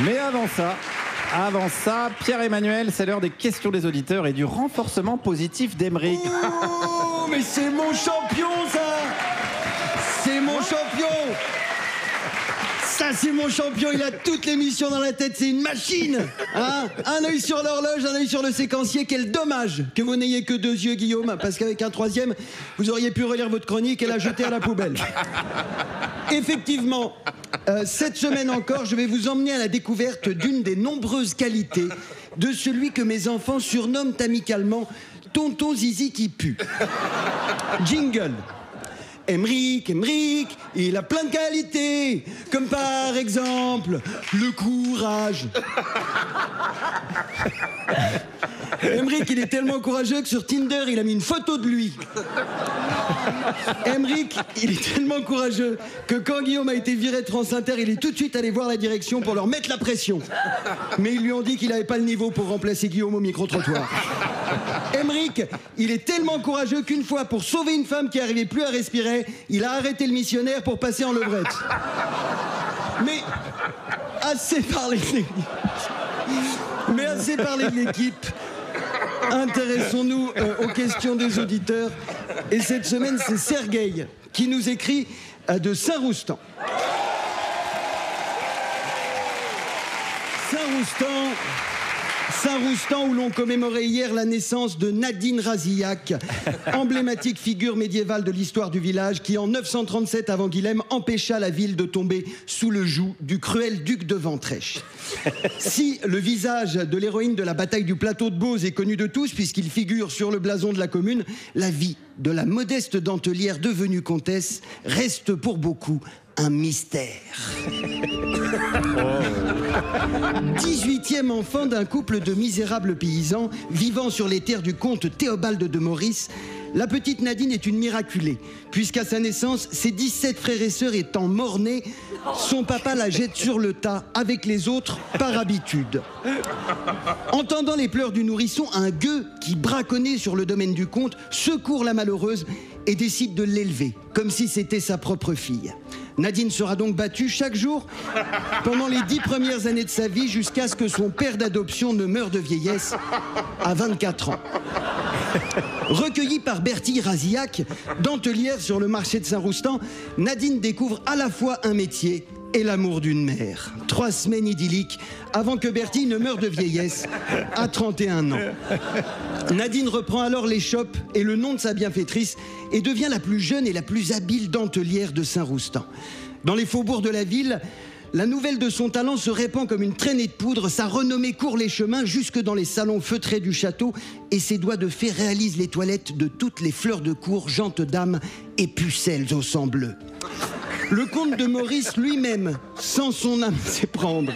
mais avant ça, Pierre-Emmanuel, c'est l'heure des questions des auditeurs et du renforcement positif d'Aymeric. Oh, mais c'est mon champion ça! C'est mon champion! Ça, c'est mon champion, il a toute l'émission dans la tête, c'est une machine, hein. Un œil sur l'horloge, un œil sur le séquencier. Quel dommage que vous n'ayez que 2 yeux, Guillaume, parce qu'avec un 3e, vous auriez pu relire votre chronique et la jeter à la poubelle. Effectivement, cette semaine encore, je vais vous emmener à la découverte d'une des nombreuses qualités de celui que mes enfants surnomment amicalement Tonton Zizi qui pue. Jingle. Aymeric, il a plein de qualités, comme par exemple le courage. Emmerich, il est tellement courageux que sur Tinder, il a mis une photo de lui. Emmerich, il est tellement courageux que quand Guillaume a été viré de France Inter, il est tout de suite allé voir la direction pour leur mettre la pression. Mais ils lui ont dit qu'il n'avait pas le niveau pour remplacer Guillaume au micro-trottoir. Emmerich, il est tellement courageux qu'une fois, pour sauver une femme qui n'arrivait plus à respirer, il a arrêté le missionnaire pour passer en levrette. Mais assez parlé de l'équipe. Intéressons-nous aux questions des auditeurs. Et cette semaine, c'est Sergueï qui nous écrit de Saint-Roustan. Saint-Roustan où l'on commémorait hier la naissance de Nadine Razillac, emblématique figure médiévale de l'histoire du village qui en 937 avant Guilhem empêcha la ville de tomber sous le joug du cruel duc de Ventrèche. Si le visage de l'héroïne de la bataille du plateau de Beauce est connu de tous puisqu'il figure sur le blason de la commune, la vie de la modeste dentelière devenue comtesse reste pour beaucoup un mystère. 18e enfant d'un couple de misérables paysans vivant sur les terres du comte Théobald de Maurice, la petite Nadine est une miraculée, puisqu'à sa naissance, ses 17 frères et sœurs étant morts-nés, son papa la jette sur le tas avec les autres par habitude. Entendant les pleurs du nourrisson, un gueux qui braconnait sur le domaine du comte secourt la malheureuse et décide de l'élever, comme si c'était sa propre fille. Nadine sera donc battue chaque jour pendant les 10 premières années de sa vie jusqu'à ce que son père d'adoption ne meure de vieillesse à 24 ans. Recueillie par Bertille Razillac, dentelière sur le marché de Saint-Roustan, Nadine découvre à la fois un métier et l'amour d'une mère. 3 semaines idylliques avant que Bertille ne meure de vieillesse à 31 ans. Nadine reprend alors l'échoppe et le nom de sa bienfaitrice et devient la plus jeune et la plus habile dentelière de Saint-Roustan. Dans les faubourgs de la ville, la nouvelle de son talent se répand comme une traînée de poudre, sa renommée court les chemins jusque dans les salons feutrés du château et ses doigts de fée réalisent les toilettes de toutes les fleurs de cour, gentes dames et pucelles au sang bleu. Le comte de Maurice lui-même sent son âme s'éprendre.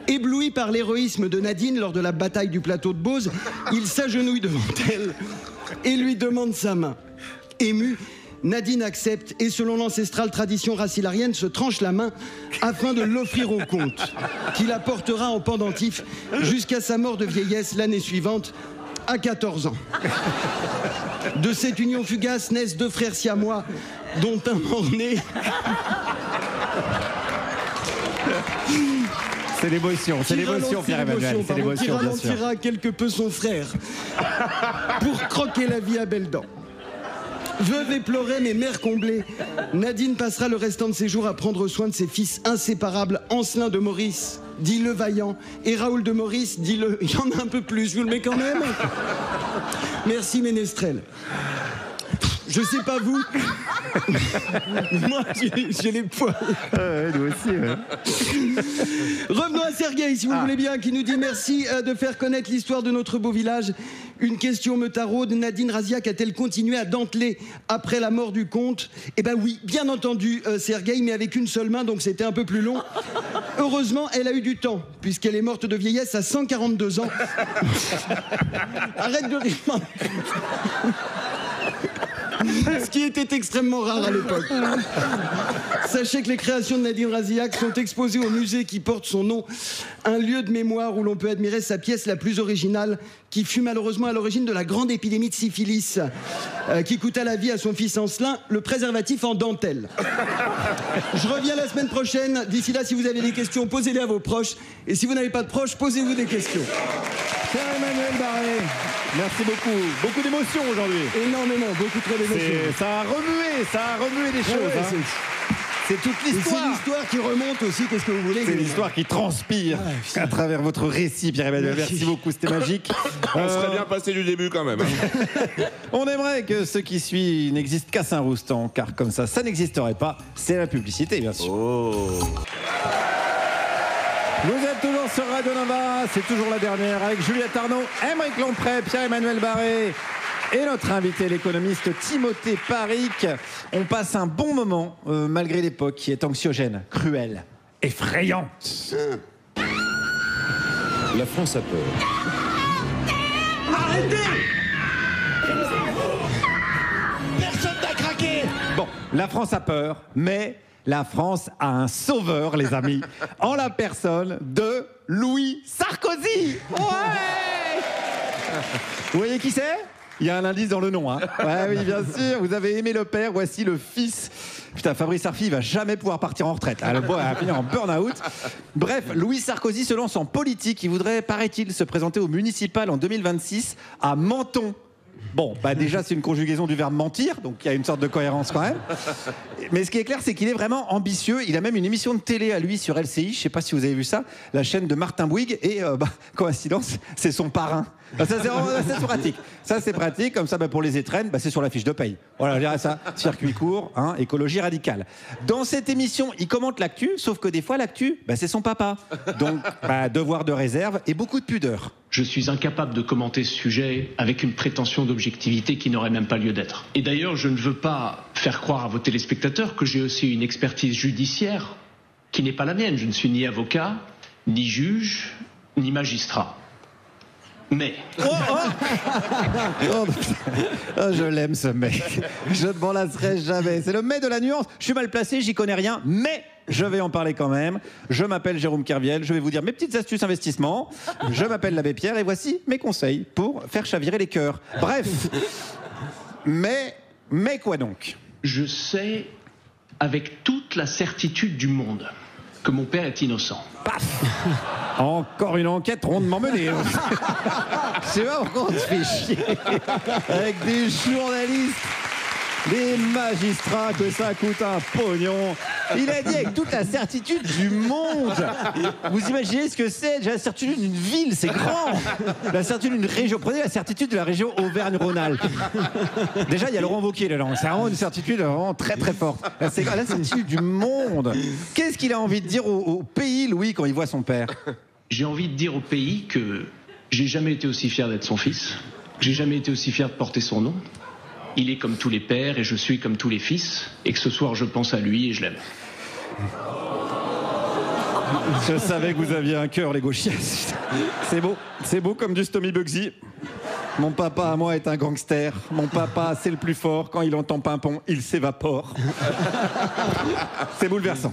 Ébloui par l'héroïsme de Nadine lors de la bataille du plateau de Beauce, il s'agenouille devant elle et lui demande sa main. Émue, Nadine accepte et selon l'ancestrale tradition racilarienne se tranche la main afin de l'offrir au comte, qui la portera en pendentif jusqu'à sa mort de vieillesse l'année suivante, à 14 ans. De cette union fugace naissent 2 frères siamois, dont un mort-né. C'est l'émotion, Pierre-Emmanuel, c'est l'émotion, bien sûr. Qui ralentira quelque peu son frère pour croquer la vie à belles dents. Veuve éplorée mais mère comblée, Nadine passera le restant de ses jours à prendre soin de ses fils inséparables, Ancelin de Maurice, dit le vaillant, et Raoul de Maurice, dit le... Il y en a un peu plus, je vous le mets quand même. Merci Ménestrel. Je sais pas vous, moi j'ai les poils. Nous aussi, ouais. Revenons à Sergueï, si vous voulez bien, qui nous dit merci de faire connaître l'histoire de notre beau village. Une question me taraude, Nadine Razillac a-t-elle continué à denteler après la mort du comte? Eh ben oui, bien entendu, Sergueï, mais avec une seule main, donc c'était un peu plus long. Heureusement, elle a eu du temps, puisqu'elle est morte de vieillesse à 142 ans. Arrête de rire. Ce qui était extrêmement rare à l'époque. Sachez que les créations de Nadine Razillac sont exposées au musée qui porte son nom, un lieu de mémoire où l'on peut admirer sa pièce la plus originale, qui fut malheureusement à l'origine de la grande épidémie de syphilis, qui coûta la vie à son fils Ancelin, le préservatif en dentelle. Je reviens la semaine prochaine. D'ici là, si vous avez des questions, posez-les à vos proches. Et si vous n'avez pas de proches, posez-vous des questions. Pierre-Emmanuel Barré, merci beaucoup. Beaucoup d'émotions aujourd'hui. Énormément, beaucoup trop d'émotions. Ça a remué des choses. Ouais, hein. C'est toute l'histoire. C'est l'histoire qui remonte aussi, qu'est-ce que vous voulez? C'est l'histoire qui transpire à travers votre récit, Pierre-Emmanuel. Merci beaucoup, c'était magique. On serait bien passé du début quand même. On aimerait que ce qui suit n'existe qu'à Saint-Roustan, car comme ça n'existerait pas. C'est la publicité, bien sûr. Vous êtes toujours sur Radio Nova, c'est toujours la dernière avec Juliette Arnaud, Aymeric Lompré, Pierre-Emmanuel Barré et notre invité, l'économiste Timothée Paric. On passe un bon moment, malgré l'époque qui est anxiogène, cruelle, effrayante. La France a peur. Personne n'a craqué. Bon, la France a peur, mais la France a un sauveur, les amis, en la personne de Louis Sarkozy. Ouais. Vous voyez qui c'est ? Il y a un indice dans le nom, hein. Ouais, oui, bien sûr. Vous avez aimé le père, voici le fils. Putain, Fabrice Arfi, il va jamais pouvoir partir en retraite. Le bois va finir en burn-out. Bref, Louis Sarkozy se lance en politique. Il voudrait, paraît-il, se présenter au municipal en 2026 à Menton. Bon, bah déjà, c'est une conjugaison du verbe mentir, donc il y a une sorte de cohérence quand même. Mais ce qui est clair, c'est qu'il est vraiment ambitieux. Il a même une émission de télé à lui sur LCI, je sais pas si vous avez vu ça, la chaîne de Martin Bouygues, et coïncidence, c'est son parrain. Ça, c'est pratique. Ça, c'est pratique. Comme ça, pour les étrennes, c'est sur la fiche de paye. Voilà, je dirais ça. Circuit court, hein, écologie radicale. Dans cette émission, il commente l'actu, sauf que des fois, l'actu, c'est son papa. Donc, devoir de réserve et beaucoup de pudeur. Je suis incapable de commenter ce sujet avec une prétention d'objectivité qui n'aurait même pas lieu d'être. Et d'ailleurs, je ne veux pas faire croire à vos téléspectateurs que j'ai aussi une expertise judiciaire qui n'est pas la mienne. Je ne suis ni avocat, ni juge, ni magistrat. Mais... Je l'aime, ce mec. Je ne m'en lasserai jamais. C'est le mais de la nuance. Je suis mal placé, j'y connais rien, mais je vais en parler quand même. Je m'appelle Jérôme Kerviel. Je vais vous dire mes petites astuces investissement. Je m'appelle l'abbé Pierre et voici mes conseils pour faire chavirer les cœurs. Bref. Mais quoi donc ? Je sais avec toute la certitude du monde que mon père est innocent. Paf ! Encore une enquête rondement menée. Je sais pas pourquoi on se fait chier avec des journalistes, des magistrats, que ça coûte un pognon. Il a dit avec toute la certitude du monde. Vous imaginez ce que c'est ? Déjà la certitude d'une ville, c'est grand. La certitude d'une région. Prenez la certitude de la région Auvergne-Rhône-Alpes. Déjà, il y a Laurent Wauquiez là-dedans. C'est vraiment une certitude vraiment très très forte. C'est la certitude du monde. Qu'est-ce qu'il a envie de dire au pays, Louis, quand il voit son père ? J'ai envie de dire au pays que j'ai jamais été aussi fier d'être son fils. J'ai jamais été aussi fier de porter son nom. Il est comme tous les pères et je suis comme tous les fils. Et que ce soir, je pense à lui et je l'aime. Je savais que vous aviez un cœur, les gauchias. C'est beau comme du Stomy Bugsy. Mon papa à moi est un gangster. Mon papa, c'est le plus fort. Quand il entend pimpon, il s'évapore. C'est bouleversant.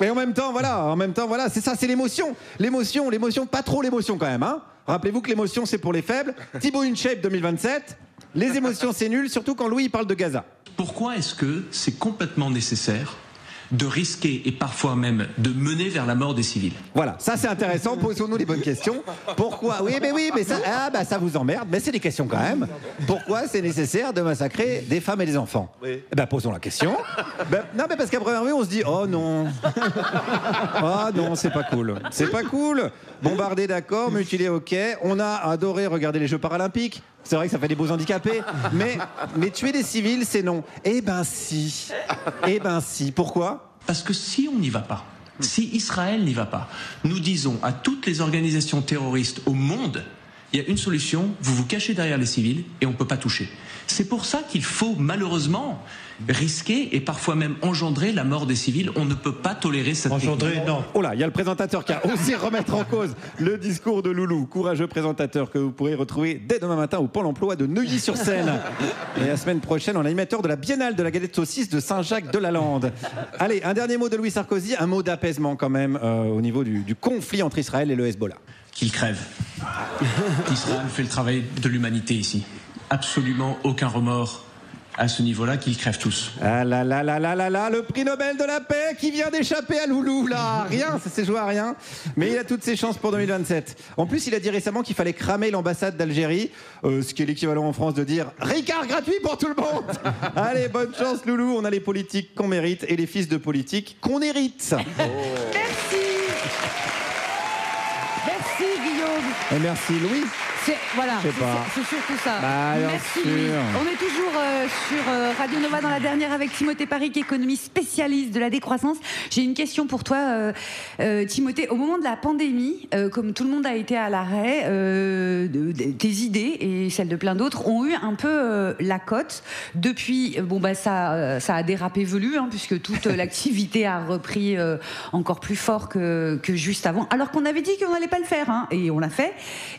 Mais en même temps, voilà, c'est ça, c'est l'émotion. L'émotion, pas trop l'émotion quand même, hein. Rappelez-vous que l'émotion, c'est pour les faibles. Thibaut InShape 2027. Les émotions, c'est nul, surtout quand Louis parle de Gaza. Pourquoi est-ce que c'est complètement nécessaire de risquer et parfois même de mener vers la mort des civils? Voilà, ça c'est intéressant, posons-nous les bonnes questions. Pourquoi ? Oui, mais ça, ça vous emmerde, mais c'est des questions quand même. Pourquoi c'est nécessaire de massacrer des femmes et des enfants ? Oui. Posons la question. Non, mais parce qu'à première vue, on se dit, oh non, c'est pas cool. C'est pas cool. Bombarder, d'accord, mutiler, ok. On a adoré regarder les Jeux paralympiques. C'est vrai que ça fait des beaux handicapés, mais tuer des civils, c'est non. Eh ben si. Pourquoi ? Parce que si on n'y va pas, si Israël n'y va pas, nous disons à toutes les organisations terroristes au monde, il y a une solution, vous vous cachez derrière les civils et on ne peut pas toucher. C'est pour ça qu'il faut malheureusement risquer et parfois même engendrer la mort des civils. On ne peut pas tolérer cette engendrer, non. Oh là, il y a le présentateur qui a osé remettre en cause le discours de Loulou, courageux présentateur que vous pourrez retrouver dès demain matin au Pôle emploi de Neuilly-sur-Seine. Et la semaine prochaine, en animateur de la Biennale de la galette saucisse de Saint-Jacques-de-la-Lande. Allez, un dernier mot de Louis Sarkozy, un mot d'apaisement quand même au niveau du conflit entre Israël et le Hezbollah. Qu'il crève. Israël fait le travail de l'humanité ici. Absolument aucun remords à ce niveau-là, qu'ils crèvent tous. Ah là là là là là là, le prix Nobel de la paix qui vient d'échapper à Loulou, là. Rien, ça s'est joué à rien. Mais il a toutes ses chances pour 2027. En plus, il a dit récemment qu'il fallait cramer l'ambassade d'Algérie, ce qui est l'équivalent en France de dire Ricard gratuit pour tout le monde. Allez, bonne chance, Loulou. On a les politiques qu'on mérite et les fils de politique qu'on hérite. Merci. Merci, Guillaume. Et merci, Louis. C'est surtout ça. Merci. On est toujours sur Radio Nova dans la dernière avec Timothée Paric, économiste spécialiste de la décroissance. J'ai une question pour toi, Timothée. Au moment de la pandémie, comme tout le monde a été à l'arrêt, tes idées et celles de plein d'autres ont eu un peu la cote. Depuis, ça a dérapé velu, puisque toute l'activité a repris encore plus fort que juste avant. Alors qu'on avait dit qu'on n'allait pas le faire, et on l'a fait.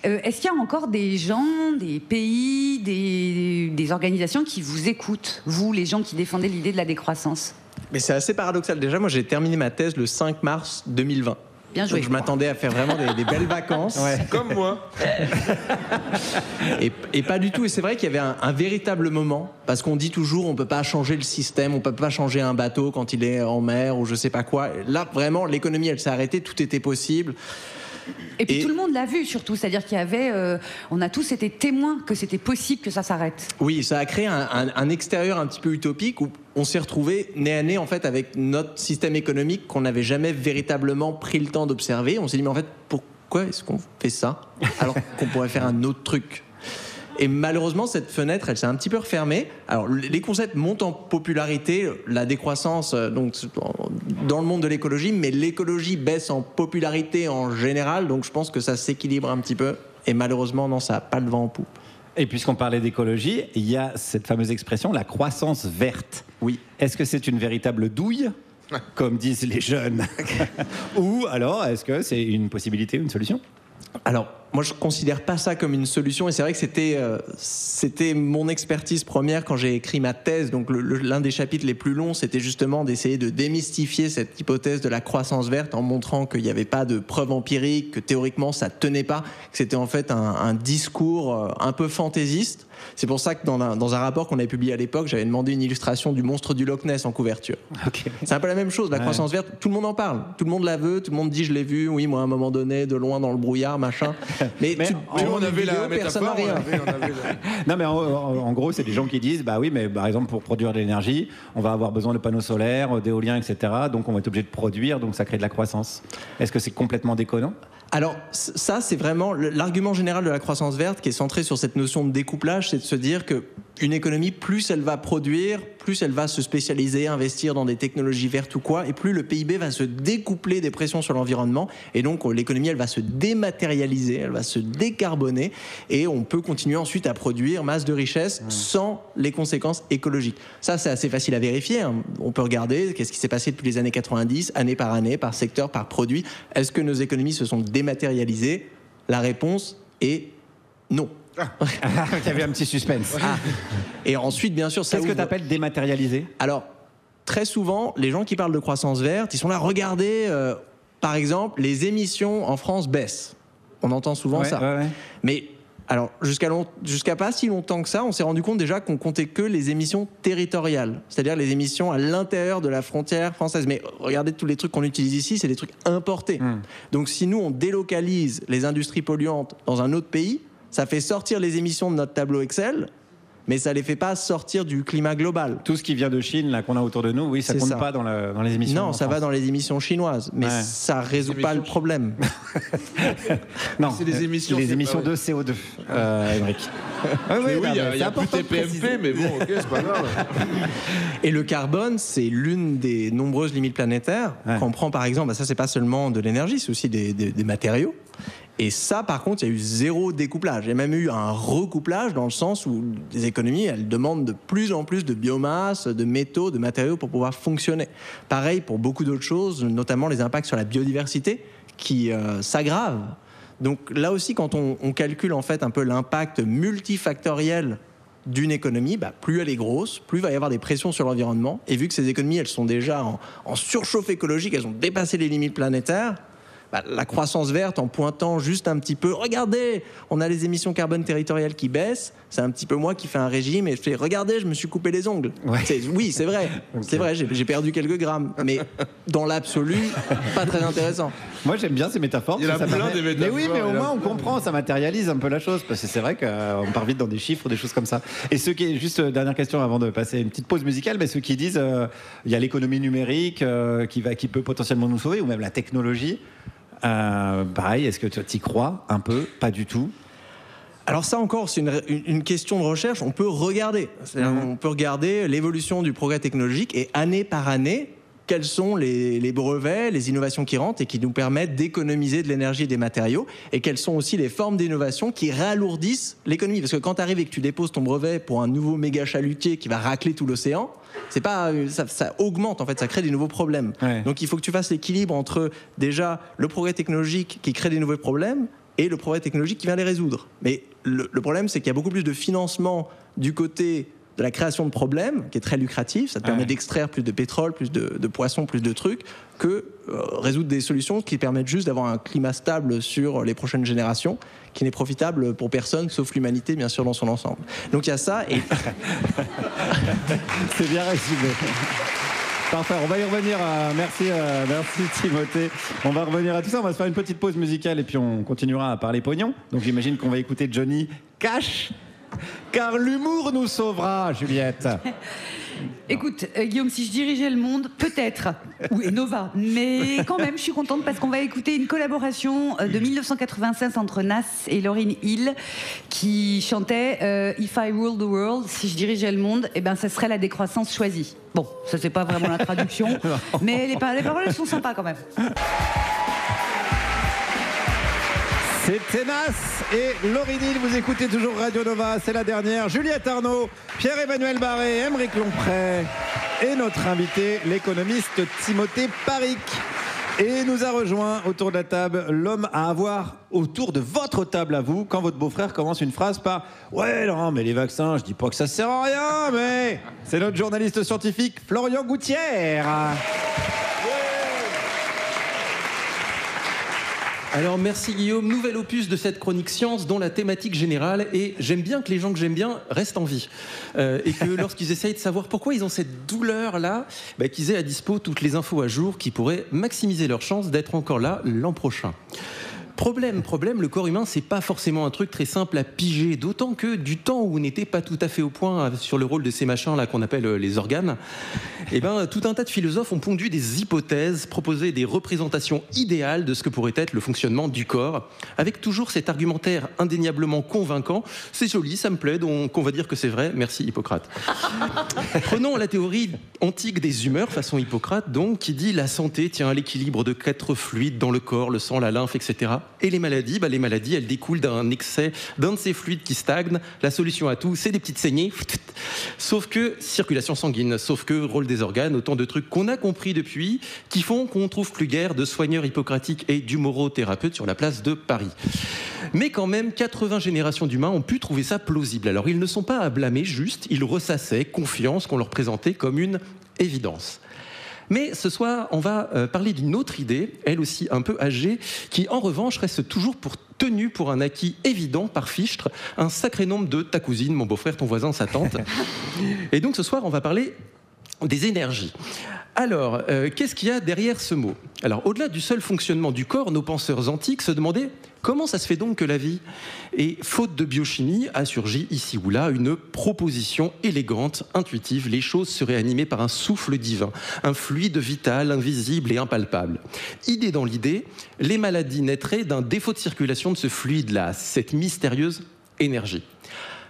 Est-ce qu'il y a encore encore des gens, des pays, des organisations qui vous écoutent, vous, les gens qui défendez l'idée de la décroissance. Mais c'est assez paradoxal. Déjà, moi, j'ai terminé ma thèse le 5 mars 2020. Bien joué. Donc, je m'attendais à faire vraiment des belles vacances. Ouais. Comme moi. Et pas du tout. Et c'est vrai qu'il y avait un véritable moment, parce qu'on dit toujours on peut pas changer le système, on peut pas changer un bateau quand il est en mer ou je sais pas quoi. Là, vraiment, l'économie, elle s'est arrêtée, tout était possible. Et puis tout le monde l'a vu surtout, c'est-à-dire qu'il y avait, on a tous été témoins que c'était possible que ça s'arrête. Oui, ça a créé un extérieur un petit peu utopique où on s'est retrouvé nez à nez en fait avec notre système économique qu'on n'avait jamais véritablement pris le temps d'observer. On s'est dit mais en fait pourquoi est-ce qu'on fait ça alors qu'on pourrait faire un autre truc? Et malheureusement, cette fenêtre, elle s'est un petit peu refermée. Alors, les concepts montent en popularité, la décroissance, donc dans le monde de l'écologie, mais l'écologie baisse en popularité en général, donc je pense que ça s'équilibre un petit peu. Et malheureusement, non, ça n'a pas le vent en poupe. Et puisqu'on parlait d'écologie, il y a cette fameuse expression, la croissance verte. Oui. Est-ce que c'est une véritable douille, comme disent les jeunes? Ou alors, est-ce que c'est une possibilité, une solution? Alors, moi, je ne considère pas ça comme une solution. Et c'est vrai que c'était mon expertise première quand j'ai écrit ma thèse. Donc, l'un des chapitres les plus longs, c'était justement d'essayer de démystifier cette hypothèse de la croissance verte en montrant qu'il n'y avait pas de preuves empiriques, que théoriquement, ça ne tenait pas, que c'était en fait un discours un peu fantaisiste. C'est pour ça que dans un rapport qu'on avait publié à l'époque, j'avais demandé une illustration du monstre du Loch Ness en couverture. Okay. C'est un peu la même chose, la croissance verte, tout le monde en parle, tout le monde la veut, tout le monde dit je l'ai vu, oui moi à un moment donné, de loin dans le brouillard, machin. Mais on avait la métaphore, Non mais en gros c'est des gens qui disent bah oui mais par exemple pour produire de l'énergie, on va avoir besoin de panneaux solaires, d'éoliens etc. Donc on va être obligé de produire, donc ça crée de la croissance. Est-ce que c'est complètement déconnant ? Alors ça c'est vraiment l'argument général de la croissance verte qui est centré sur cette notion de découplage, c'est de se dire que une économie, plus elle va produire, plus elle va se spécialiser, investir dans des technologies vertes ou quoi, et plus le PIB va se découpler des pressions sur l'environnement, et donc l'économie elle va se dématérialiser, elle va se décarboner, et on peut continuer ensuite à produire masse de richesses sans les conséquences écologiques. Ça c'est assez facile à vérifier, hein. On peut regarder qu'est-ce qui s'est passé depuis les années 90, année, par secteur, par produit. Est-ce que nos économies se sont dématérialisées ? La réponse est non. Il y avait un petit suspense. Et ensuite, bien sûr, ça qu'est-ce que tu appelles dématérialisé ? Alors, très souvent, les gens qui parlent de croissance verte, ils sont là, regardez, par exemple, les émissions en France baissent. On entend souvent ça. Ouais. Mais alors, jusqu'à pas si longtemps que ça, on s'est rendu compte déjà qu'on comptait que les émissions territoriales, c'est-à-dire les émissions à l'intérieur de la frontière française. Mais regardez tous les trucs qu'on utilise ici, c'est des trucs importés. Donc, si nous, on délocalise les industries polluantes dans un autre pays, ça fait sortir les émissions de notre tableau Excel, mais ça les fait pas sortir du climat global. Tout ce qui vient de Chine, là, qu'on a autour de nous, oui, ça compte pas dans les émissions. Non, ça va dans les émissions chinoises, mais ça résout pas le problème. Non, c'est les émissions de CO2, Émeric. Oui, il y a plus TPMP, mais bon, ok, c'est pas grave. Et le carbone, c'est l'une des nombreuses limites planétaires. Quand on prend par exemple, ça c'est pas seulement de l'énergie, c'est aussi des matériaux. Et ça, par contre, il y a eu zéro découplage. Il y a même eu un recouplage dans le sens où les économies, elles demandent de plus en plus de biomasse, de métaux, de matériaux pour pouvoir fonctionner. Pareil pour beaucoup d'autres choses, notamment les impacts sur la biodiversité qui s'aggravent. Donc là aussi, quand on calcule en fait un peu l'impact multifactoriel d'une économie, plus elle est grosse, plus il va y avoir des pressions sur l'environnement. Et vu que ces économies, elles sont déjà en surchauffe écologique, elles ont dépassé les limites planétaires, la croissance verte, en pointant juste un petit peu, regardez, on a les émissions carbone territoriales qui baissent, c'est un petit peu moi qui fais un régime et je fais, regardez, je me suis coupé les ongles. Oui, c'est vrai, c'est vrai, j'ai perdu quelques grammes, mais dans l'absolu, pas très intéressant. Moi, j'aime bien ces métaphores. Il y en a plein des métaphores. Mais oui, mais au moins, on comprend, ça matérialise un peu la chose, parce que c'est vrai qu'on part vite dans des chiffres, des choses comme ça. Et ceux qui, juste dernière question avant de passer une petite pause musicale, mais ceux qui disent, il y a l'économie numérique qui peut potentiellement nous sauver, ou même la technologie. Pareil, est-ce que tu y crois un peu ? Pas du tout. Alors ça encore, c'est une question de recherche. On peut regarder. On peut regarder l'évolution du progrès technologique et année par année, quels sont les brevets, les innovations qui rentrent et qui nous permettent d'économiser de l'énergie et des matériaux, et quelles sont aussi les formes d'innovation qui ralourdissent l'économie. Parce que quand tu arrives et que tu déposes ton brevet pour un nouveau méga chalutier qui va racler tout l'océan, c'est pas, ça augmente en fait, ça crée des nouveaux problèmes. Donc il faut que tu fasses l'équilibre entre déjà le progrès technologique qui crée des nouveaux problèmes, et le progrès technologique qui vient les résoudre. Mais le problème, c'est qu'il y a beaucoup plus de financement du côté de la création de problèmes, qui est très lucratif, ça te permet d'extraire plus de pétrole, plus de poissons, plus de trucs, que résoudre des solutions qui permettent juste d'avoir un climat stable sur les prochaines générations, qui n'est profitable pour personne, sauf l'humanité, bien sûr, dans son ensemble. Donc il y a ça, et... C'est bien résumé. Parfait, on va y revenir. Merci Timothée. On va revenir à tout ça. On va se faire une petite pause musicale et puis on continuera à parler pognon. Donc j'imagine qu'on va écouter Johnny Cash. Car l'humour nous sauvera, Juliette. Écoute, Guillaume, si je dirigeais le monde, peut-être, ou Nova, mais quand même, je suis contente parce qu'on va écouter une collaboration de 1996 entre Nas et Lauryn Hill qui chantait If I Ruled the World, si je dirigeais le monde, eh ben, ça serait la décroissance choisie. Bon, ça c'est pas vraiment la traduction, mais les paroles elles sont sympas quand même. C'était Nas et Lauryn Hill, vous écoutez toujours Radio Nova, c'est la dernière. Juliette Arnaud, Pierre-Emmanuel Barré, Aymeric Lomprey et notre invité, l'économiste Timothée Paric. Et nous a rejoint autour de la table l'homme à avoir autour de votre table à vous quand votre beau-frère commence une phrase par « Ouais, Laurent, mais les vaccins, je dis pas que ça sert à rien, mais... » C'est notre journaliste scientifique Florian Gouttière. Alors merci Guillaume, nouvel opus de cette chronique science dont la thématique générale est j'aime bien que les gens que j'aime bien restent en vie et que lorsqu'ils essayent de savoir pourquoi ils ont cette douleur là, qu'ils aient à dispo toutes les infos à jour qui pourraient maximiser leurs chances d'être encore là l'an prochain. Problème, le corps humain, c'est pas forcément un truc très simple à piger, d'autant que du temps où on n'était pas tout à fait au point sur le rôle de ces machins là qu'on appelle les organes, tout un tas de philosophes ont pondu des hypothèses, proposé des représentations idéales de ce que pourrait être le fonctionnement du corps, avec toujours cet argumentaire indéniablement convaincant. C'est joli, ça me plaît, donc on va dire que c'est vrai. Merci Hippocrate. Prenons la théorie antique des humeurs, façon Hippocrate, donc, qui dit la santé tient à l'équilibre de 4 fluides dans le corps, le sang, la lymphe, etc. Et les maladies, elles découlent d'un excès d'un de ces fluides qui stagne. La solution à tout, c'est des petites saignées. Sauf que circulation sanguine, sauf que rôle des organes, autant de trucs qu'on a compris depuis, qui font qu'on trouve plus guère de soigneurs hippocratiques et d'humorothérapeutes sur la place de Paris. Mais quand même, 80 générations d'humains ont pu trouver ça plausible. Alors ils ne sont pas à blâmer, juste, ils ressassaient confiance qu'on leur présentait comme une évidence. Mais ce soir, on va parler d'une autre idée, elle aussi un peu âgée, qui en revanche reste toujours tenue pour un acquis évident par Fichtre, un sacré nombre de ta cousine, mon beau-frère, ton voisin, sa tante. Et donc ce soir, on va parler des énergies. Alors, qu'est-ce qu'il y a derrière ce mot ? Alors, au-delà du seul fonctionnement du corps, nos penseurs antiques se demandaient comment ça se fait donc que la vie, et faute de biochimie, a surgi ici ou là une proposition élégante, intuitive. Les choses seraient animées par un souffle divin, un fluide vital, invisible et impalpable. Idée dans l'idée, les maladies naîtraient d'un défaut de circulation de ce fluide-là, cette mystérieuse énergie.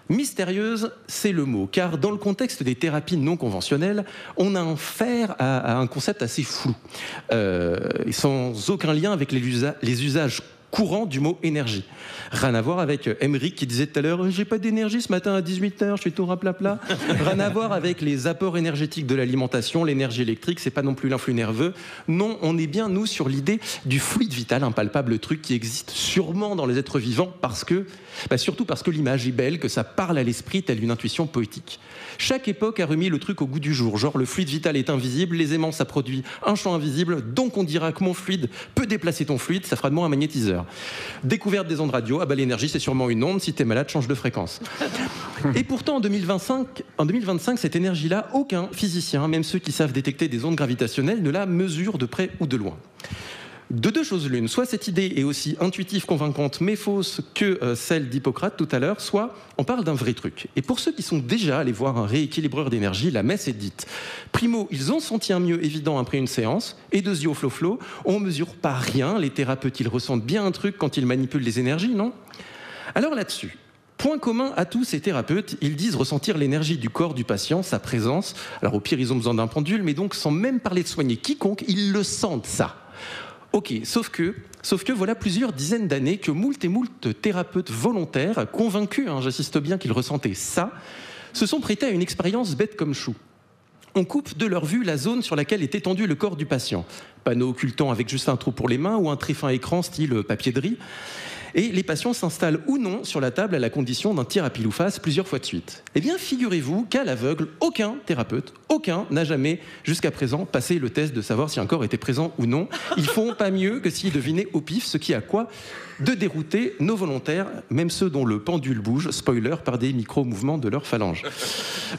Mystérieuse, c'est le mot, car dans le contexte des thérapies non conventionnelles, on a affaire à un concept assez flou, sans aucun lien avec les usages courants du mot énergie. Rien à voir avec Aymeric qui disait tout à l'heure « j'ai pas d'énergie ce matin à 18h, je suis tout raplapla ». Rien à voir avec les apports énergétiques de l'alimentation, l'énergie électrique, c'est pas non plus l'influx nerveux. Non, on est bien, nous, sur l'idée du fluide vital, impalpable, truc qui existe sûrement dans les êtres vivants surtout parce que l'image est belle, que ça parle à l'esprit telle une intuition poétique. Chaque époque a remis le truc au goût du jour, genre le fluide vital est invisible, les aimants ça produit un champ invisible, donc on dira que mon fluide peut déplacer ton fluide, ça fera de moi un magnétiseur. Découverte des ondes radio, l'énergie c'est sûrement une onde, si t'es malade change de fréquence. Et pourtant en 2025 cette énergie-là, aucun physicien, même ceux qui savent détecter des ondes gravitationnelles, ne la mesure de près ou de loin. De deux choses l'une, soit cette idée est aussi intuitive, convaincante, mais fausse que celle d'Hippocrate tout à l'heure, soit on parle d'un vrai truc. Et pour ceux qui sont déjà allés voir un rééquilibreur d'énergie, la messe est dite. Primo, ils ont senti un mieux évident après une séance, et deuxio, flow, on mesure pas rien, les thérapeutes ils ressentent bien un truc quand ils manipulent les énergies, non ? Alors là-dessus, point commun à tous ces thérapeutes, ils disent ressentir l'énergie du corps du patient, sa présence. Alors au pire, ils ont besoin d'un pendule, mais donc sans même parler de soigner quiconque, ils le sentent ça. Ok, sauf que voilà plusieurs dizaines d'années que moult thérapeutes volontaires, convaincus, j'insiste bien qu'ils ressentaient ça, se sont prêtés à une expérience bête comme chou. On coupe de leur vue la zone sur laquelle est étendu le corps du patient. Panneau occultant avec juste un trou pour les mains ou un très fin écran style papier de riz. Et les patients s'installent ou non sur la table à la condition d'un tir à pile ou face plusieurs fois de suite. Eh bien, figurez-vous qu'à l'aveugle, aucun thérapeute, aucun n'a jamais, jusqu'à présent, passé le test de savoir si un corps était présent ou non. Ils font pas mieux que s'ils devinaient au pif ce qui a quoi de dérouter nos volontaires, même ceux dont le pendule bouge, spoiler, par des micro-mouvements de leurs phalanges.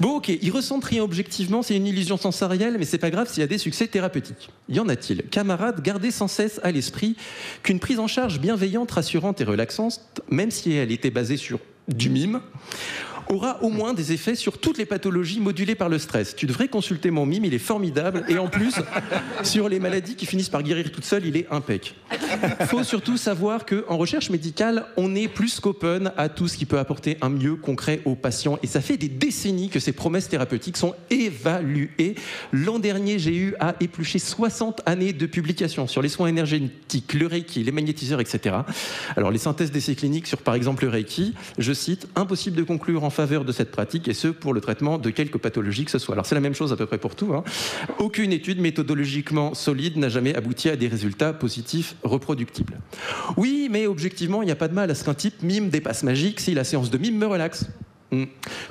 Bon, ok, ils ressentent rien objectivement, c'est une illusion sensorielle, mais c'est pas grave s'il y a des succès thérapeutiques. Y en a-t-il? Camarades, gardez sans cesse à l'esprit qu'une prise en charge bienveillante, rassurante et relaxante, même si elle était basée sur du mime, aura au moins des effets sur toutes les pathologies modulées par le stress. Tu devrais consulter mon mime, il est formidable. Et en plus, sur les maladies qui finissent par guérir toutes seules, il est impec. Il faut surtout savoir qu'en recherche médicale, on est plus qu'open à tout ce qui peut apporter un mieux concret aux patients. Et ça fait des décennies que ces promesses thérapeutiques sont évaluées. L'an dernier, j'ai eu à éplucher 60 années de publications sur les soins énergétiques, le Reiki, les magnétiseurs, etc. Alors, les synthèses d'essais cliniques sur, par exemple, le Reiki, je cite, « Impossible de conclure en faveur de cette pratique, et ce, pour le traitement de quelque pathologie que ce soit. » Alors, c'est la même chose à peu près pour tout. Aucune étude méthodologiquement solide n'a jamais abouti à des résultats positifs reproductibles. Oui, mais objectivement, il n'y a pas de mal à ce qu'un type mime des passes magiques si la séance de mime me relaxe.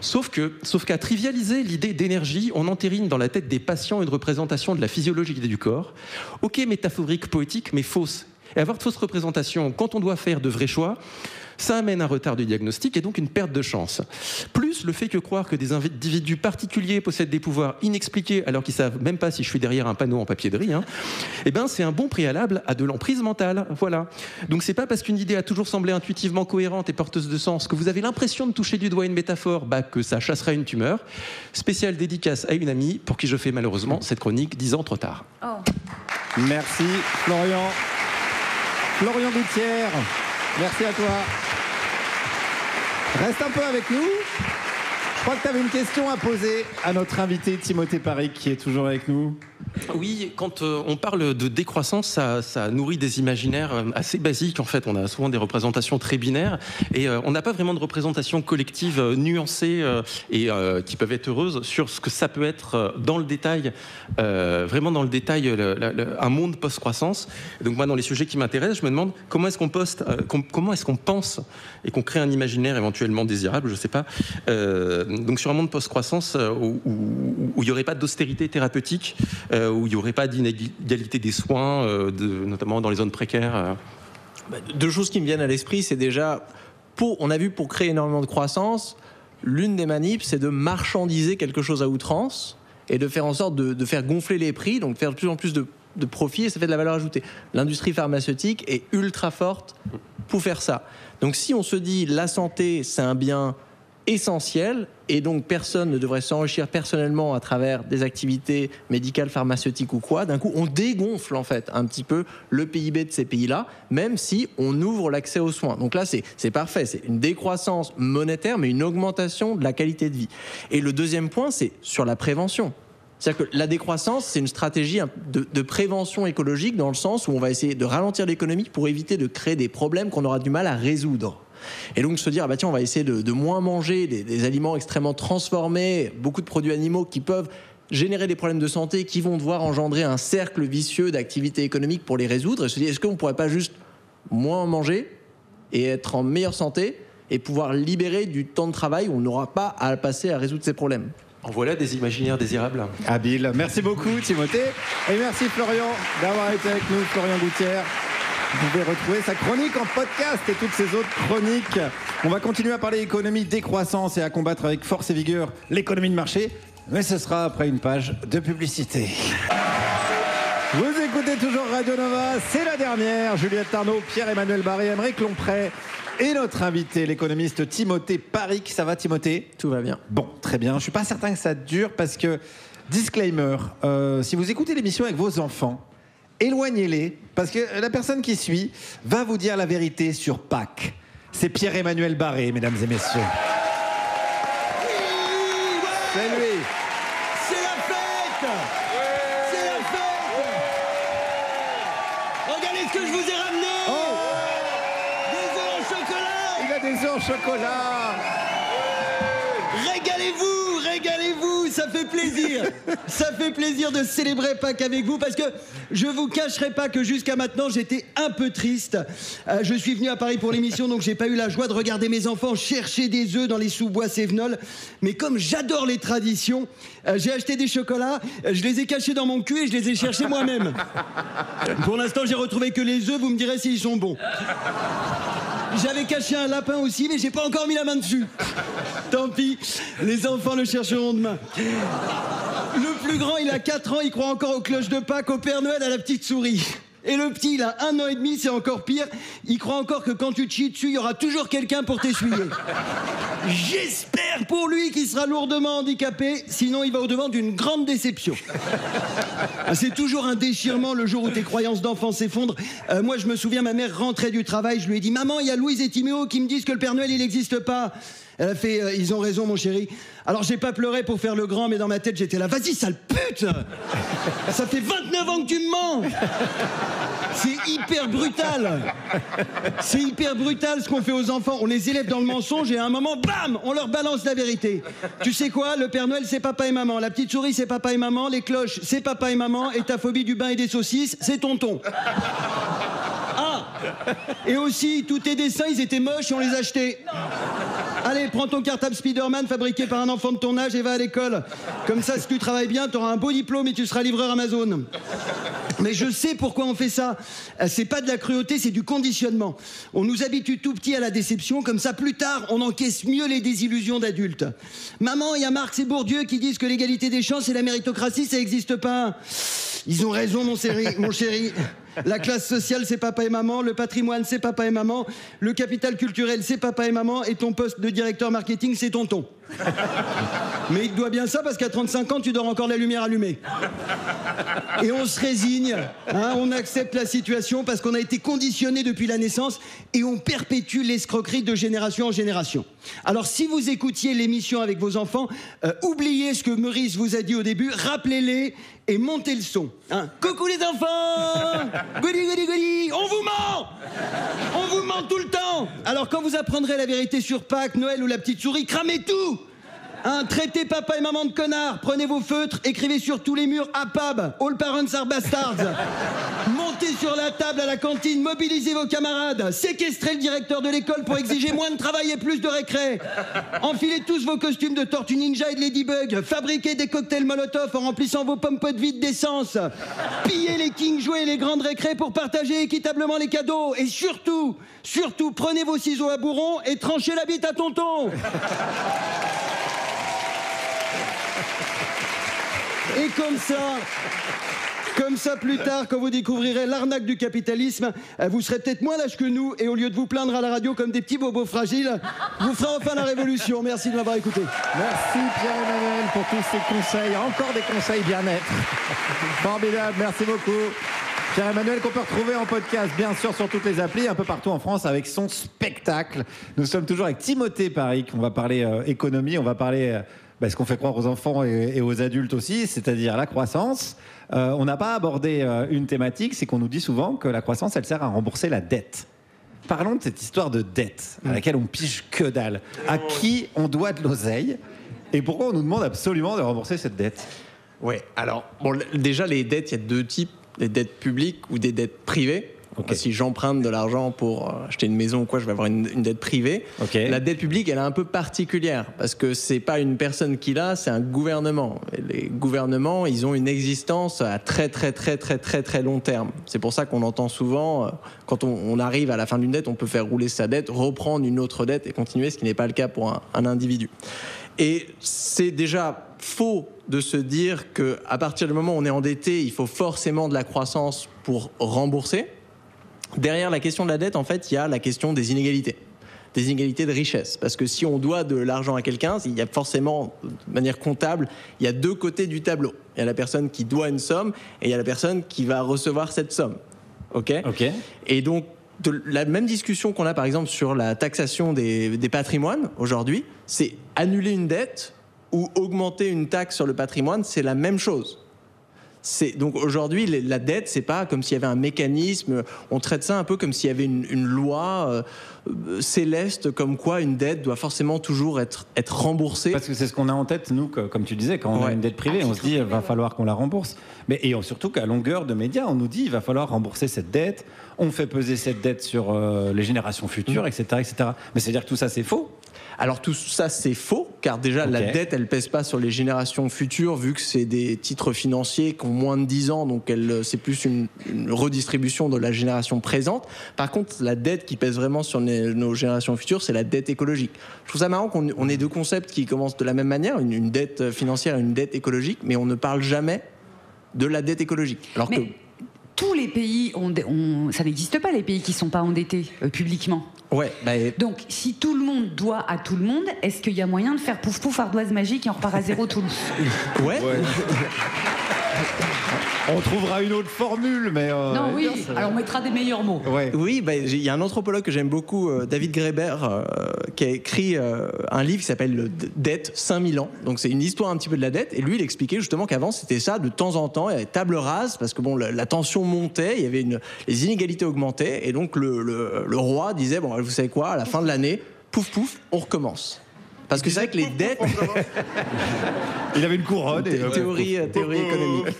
Sauf qu'à trivialiser l'idée d'énergie, on entérine dans la tête des patients une représentation de la physiologie du corps. Ok, métaphorique, poétique, mais fausse. Et avoir de fausses représentations quand on doit faire de vrais choix, ça amène un retard du diagnostic et donc une perte de chance. Plus le fait que croire que des individus particuliers possèdent des pouvoirs inexpliqués alors qu'ils savent même pas si je suis derrière un panneau en papier de riz, eh ben c'est un bon préalable à de l'emprise mentale. Voilà. Donc c'est pas parce qu'une idée a toujours semblé intuitivement cohérente et porteuse de sens que vous avez l'impression de toucher du doigt une métaphore, que ça chassera une tumeur. Spéciale dédicace à une amie pour qui je fais malheureusement cette chronique 10 ans trop tard. Oh. Merci Florian. Florian Gouttière, merci à toi. Reste un peu avec nous. Je crois que tu avais une question à poser à notre invité Timothée Paric qui est toujours avec nous. Oui, quand on parle de décroissance, ça nourrit des imaginaires assez basiques. En fait, on a souvent des représentations très binaires et on n'a pas vraiment de représentations collectives nuancées et qui peuvent être heureuses sur ce que ça peut être dans le détail, vraiment dans le détail, un monde post-croissance. Et donc moi, dans les sujets qui m'intéressent, je me demande comment est-ce qu'on pense et qu'on crée un imaginaire éventuellement désirable, je sais pas. Donc sur un monde post-croissance où il n'y aurait pas d'austérité thérapeutique, où il n'y aurait pas d'inégalité des soins, notamment dans les zones précaires. Deux choses qui me viennent à l'esprit, c'est déjà, on a vu pour créer énormément de croissance, l'une des manips, c'est de marchandiser quelque chose à outrance et de faire en sorte de faire gonfler les prix, donc de faire de plus en plus de profit, et ça fait de la valeur ajoutée. L'industrie pharmaceutique est ultra forte pour faire ça. Donc si on se dit la santé, c'est un bien essentiel et donc personne ne devrait s'enrichir personnellement à travers des activités médicales, pharmaceutiques ou quoi, d'un coup on dégonfle en fait un petit peu le PIB de ces pays-là, même si on ouvre l'accès aux soins. Donc là c'est parfait, c'est une décroissance monétaire mais une augmentation de la qualité de vie. Et le deuxième point, c'est sur la prévention. C'est-à-dire que la décroissance, c'est une stratégie de prévention écologique dans le sens où on va essayer de ralentir l'économie pour éviter de créer des problèmes qu'on aura du mal à résoudre. Et donc se dire, tiens, on va essayer de moins manger des aliments extrêmement transformés, beaucoup de produits animaux qui peuvent générer des problèmes de santé, qui vont devoir engendrer un cercle vicieux d'activité économique pour les résoudre. Et se dire, est-ce qu'on ne pourrait pas juste moins manger et être en meilleure santé et pouvoir libérer du temps de travail où on n'aura pas à passer à résoudre ces problèmes? En voilà des imaginaires désirables. Habile. Merci beaucoup Timothée. Et merci Florian d'avoir été avec nous, Florian Gouttière. Vous pouvez retrouver sa chronique en podcast et toutes ses autres chroniques. On va continuer à parler économie, décroissance et à combattre avec force et vigueur l'économie de marché. Mais ce sera après une page de publicité. Vous écoutez toujours Radio Nova, c'est la dernière. Juliette Arnaud, Pierre-Emmanuel Barré, Aymeric Lomprey et notre invité, l'économiste Timothée Paric. Ça va Timothée? Tout va bien. Bon, très bien. Je ne suis pas certain que ça dure parce que, disclaimer, si vous écoutez l'émission avec vos enfants, éloignez-les, parce que la personne qui suit va vous dire la vérité sur Pâques. C'est Pierre-Emmanuel Barré, mesdames et messieurs. C'est lui. C'est la fête. C'est la fête. Regardez ce que je vous ai ramené. Oh. Des œufs au chocolat. Il a des œufs au chocolat. Régalez-vous, régalez-vous, ça fait plaisir. Ça fait plaisir de célébrer Pâques avec vous parce que je vous cacherai pas que jusqu'à maintenant j'étais un peu triste. Je suis venu à Paris pour l'émission, donc j'ai pas eu la joie de regarder mes enfants chercher des œufs dans les sous-bois Sévenol. Mais comme j'adore les traditions, j'ai acheté des chocolats, je les ai cachés dans mon cul et je les ai cherchés moi-même. Pour l'instant, j'ai retrouvé que les œufs, vous me direz s'ils sont bons. J'avais caché un lapin aussi, mais j'ai pas encore mis la main dessus. Tant pis, les enfants le chercheront demain. Le plus grand, il a 4 ans, il croit encore aux cloches de Pâques, au Père Noël, à la petite souris. Et le petit, il a 1 an et demi, c'est encore pire. Il croit encore que quand tu te chies dessus, il y aura toujours quelqu'un pour t'essuyer. J'espère pour lui qu'il sera lourdement handicapé, sinon il va au-devant d'une grande déception. C'est toujours un déchirement le jour où tes croyances d'enfant s'effondrent. Moi, je me souviens, ma mère rentrait du travail, je lui ai dit « Maman, il y a Louise et Timéo qui me disent que le Père Noël, il n'existe pas. » Elle a fait ils ont raison, mon chéri. Alors, j'ai pas pleuré pour faire le grand, mais dans ma tête, j'étais là « Vas-y, sale pute ! Ça fait 29 ans que tu me mens !» C'est hyper brutal. C'est hyper brutal ce qu'on fait aux enfants. On les élève dans le mensonge et à un moment, bam, on leur balance la vérité. Tu sais quoi? Le Père Noël, c'est papa et maman. La petite souris, c'est papa et maman. Les cloches, c'est papa et maman. Et ta phobie du bain et des saucisses, c'est tonton. Ah! Et aussi, tous tes dessins, ils étaient moches et on les achetait. Allez, prends ton cartable Spider-Man fabriqué par un enfant de ton âge et va à l'école. Comme ça, si tu travailles bien, tu auras un beau diplôme et tu seras livreur Amazon. Mais je sais pourquoi on fait ça. C'est pas de la cruauté, c'est du conditionnement. On nous habitue tout petit à la déception, comme ça plus tard, on encaisse mieux les désillusions d'adultes. Maman, il y a Marx et Bourdieu qui disent que l'égalité des chances et la méritocratie, ça n'existe pas. Ils ont raison, mon chéri. La classe sociale, c'est papa et maman. Le patrimoine, c'est papa et maman. Le capital culturel, c'est papa et maman. Et ton poste de directeur marketing, c'est tonton. Mais il te doit bien ça parce qu'à 35 ans, tu dors encore la lumière allumée. Et on se résigne, hein, on accepte la situation parce qu'on a été conditionné depuis la naissance et on perpétue l'escroquerie de génération en génération. Alors si vous écoutiez l'émission avec vos enfants, oubliez ce que Maurice vous a dit au début, rappelez-les et montez le son. Hein. Coucou les enfants! Gouli, gouli, gouli! On vous ment! On vous ment tout le temps! Alors quand vous apprendrez la vérité sur Pâques, Noël ou la petite souris, cramez tout! Hein, traitez papa et maman de connards, prenez vos feutres, écrivez sur tous les murs APAB, All Parents are Bastards. Montez sur la table à la cantine, mobilisez vos camarades, séquestrez le directeur de l'école pour exiger moins de travail et plus de récré. Enfilez tous vos costumes de Tortue Ninja et de Ladybug, fabriquez des cocktails Molotov en remplissant vos pommes-potes vides d'essence. Pillez les King Jouets et les grandes récrés pour partager équitablement les cadeaux. Et surtout, prenez vos ciseaux à bourron et tranchez la bite à tonton. Et comme ça, plus tard, quand vous découvrirez l'arnaque du capitalisme, vous serez peut-être moins lâche que nous, et au lieu de vous plaindre à la radio comme des petits bobos fragiles, vous ferez enfin la révolution. Merci de m'avoir écouté. Merci Pierre-Emmanuel pour tous ces conseils, encore des conseils bien-être. Formidable, merci beaucoup. Pierre-Emmanuel qu'on peut retrouver en podcast, bien sûr, sur toutes les applis, un peu partout en France, avec son spectacle. Nous sommes toujours avec Timothée Paris, on va parler économie, on va parler... ce qu'on fait croire aux enfants et aux adultes aussi, c'est-à-dire la croissance. On n'a pas abordé une thématique, c'est qu'on nous dit souvent que la croissance, elle sert à rembourser la dette. Parlons de cette histoire de dette, à laquelle on pige que dalle. À qui on doit de l'oseille et pourquoi on nous demande absolument de rembourser cette dette? Ouais, alors, bon, déjà, les dettes, il y a 2 types, les dettes publiques ou des dettes privées. Okay. Si j'emprunte de l'argent pour acheter une maison ou quoi, je vais avoir une dette privée. Okay. La dette publique, elle est un peu particulière parce que c'est pas une personne qui l'a, c'est un gouvernement. Et les gouvernements, ils ont une existence à très long terme. C'est pour ça qu'on entend souvent, quand on arrive à la fin d'une dette, on peut faire rouler sa dette, reprendre une autre dette et continuer, ce qui n'est pas le cas pour un individu. Et c'est déjà faux de se dire qu'à partir du moment où on est endetté, il faut forcément de la croissance pour rembourser. Derrière la question de la dette, en fait, il y a la question des inégalités de richesse. Parce que si on doit de l'argent à quelqu'un, il y a forcément, de manière comptable, il y a 2 côtés du tableau. Il y a la personne qui doit une somme et il y a la personne qui va recevoir cette somme. OK. Et donc, la même discussion qu'on a, par exemple, sur la taxation des patrimoines, aujourd'hui, c'est annuler une dette ou augmenter une taxe sur le patrimoine, c'est la même chose. Donc aujourd'hui, la dette, c'est pas comme s'il y avait un mécanisme, on traite ça un peu comme s'il y avait une loi céleste comme quoi une dette doit forcément toujours être remboursée. Parce que c'est ce qu'on a en tête, nous, comme tu disais, quand on a une dette privée, on se dit, il va falloir qu'on la rembourse. Et surtout qu'à longueur de médias, on nous dit, il va falloir rembourser cette dette, on fait peser cette dette sur les générations futures, etc., etc. Mais c'est-à-dire que tout ça, c'est faux? Alors tout ça c'est faux, car déjà la dette elle pèse pas sur les générations futures vu que c'est des titres financiers qui ont moins de 10 ans, donc c'est plus une redistribution de la génération présente. Par contre la dette qui pèse vraiment sur nos générations futures, c'est la dette écologique. Je trouve ça marrant qu'on ait deux concepts qui commencent de la même manière, une dette financière et une dette écologique, mais on ne parle jamais de la dette écologique. Alors que tous les pays, ça n'existe pas les pays qui ne sont pas endettés publiquement. Ouais, donc, si tout le monde doit à tout le monde, est-ce qu'il y a moyen de faire pouf pouf ardoise magique et on repart à zéro Toulouse? Ouais. On trouvera une autre formule, mais... non, oui, alors on mettra des meilleurs mots. Ouais. Oui, il y a un anthropologue que j'aime beaucoup, David Graeber, qui a écrit un livre qui s'appelle Dette, 5000 ans. Donc c'est une histoire un petit peu de la dette. Et lui, il expliquait justement qu'avant, c'était ça, de temps en temps, il y avait table rase, parce que bon, la tension montait, il y avait les inégalités augmentaient, et donc le roi disait, bon, vous savez quoi, à la fin de l'année, pouf pouf, on recommence. Parce que c'est vrai que les dettes... Il avait une couronne. Théorie économique.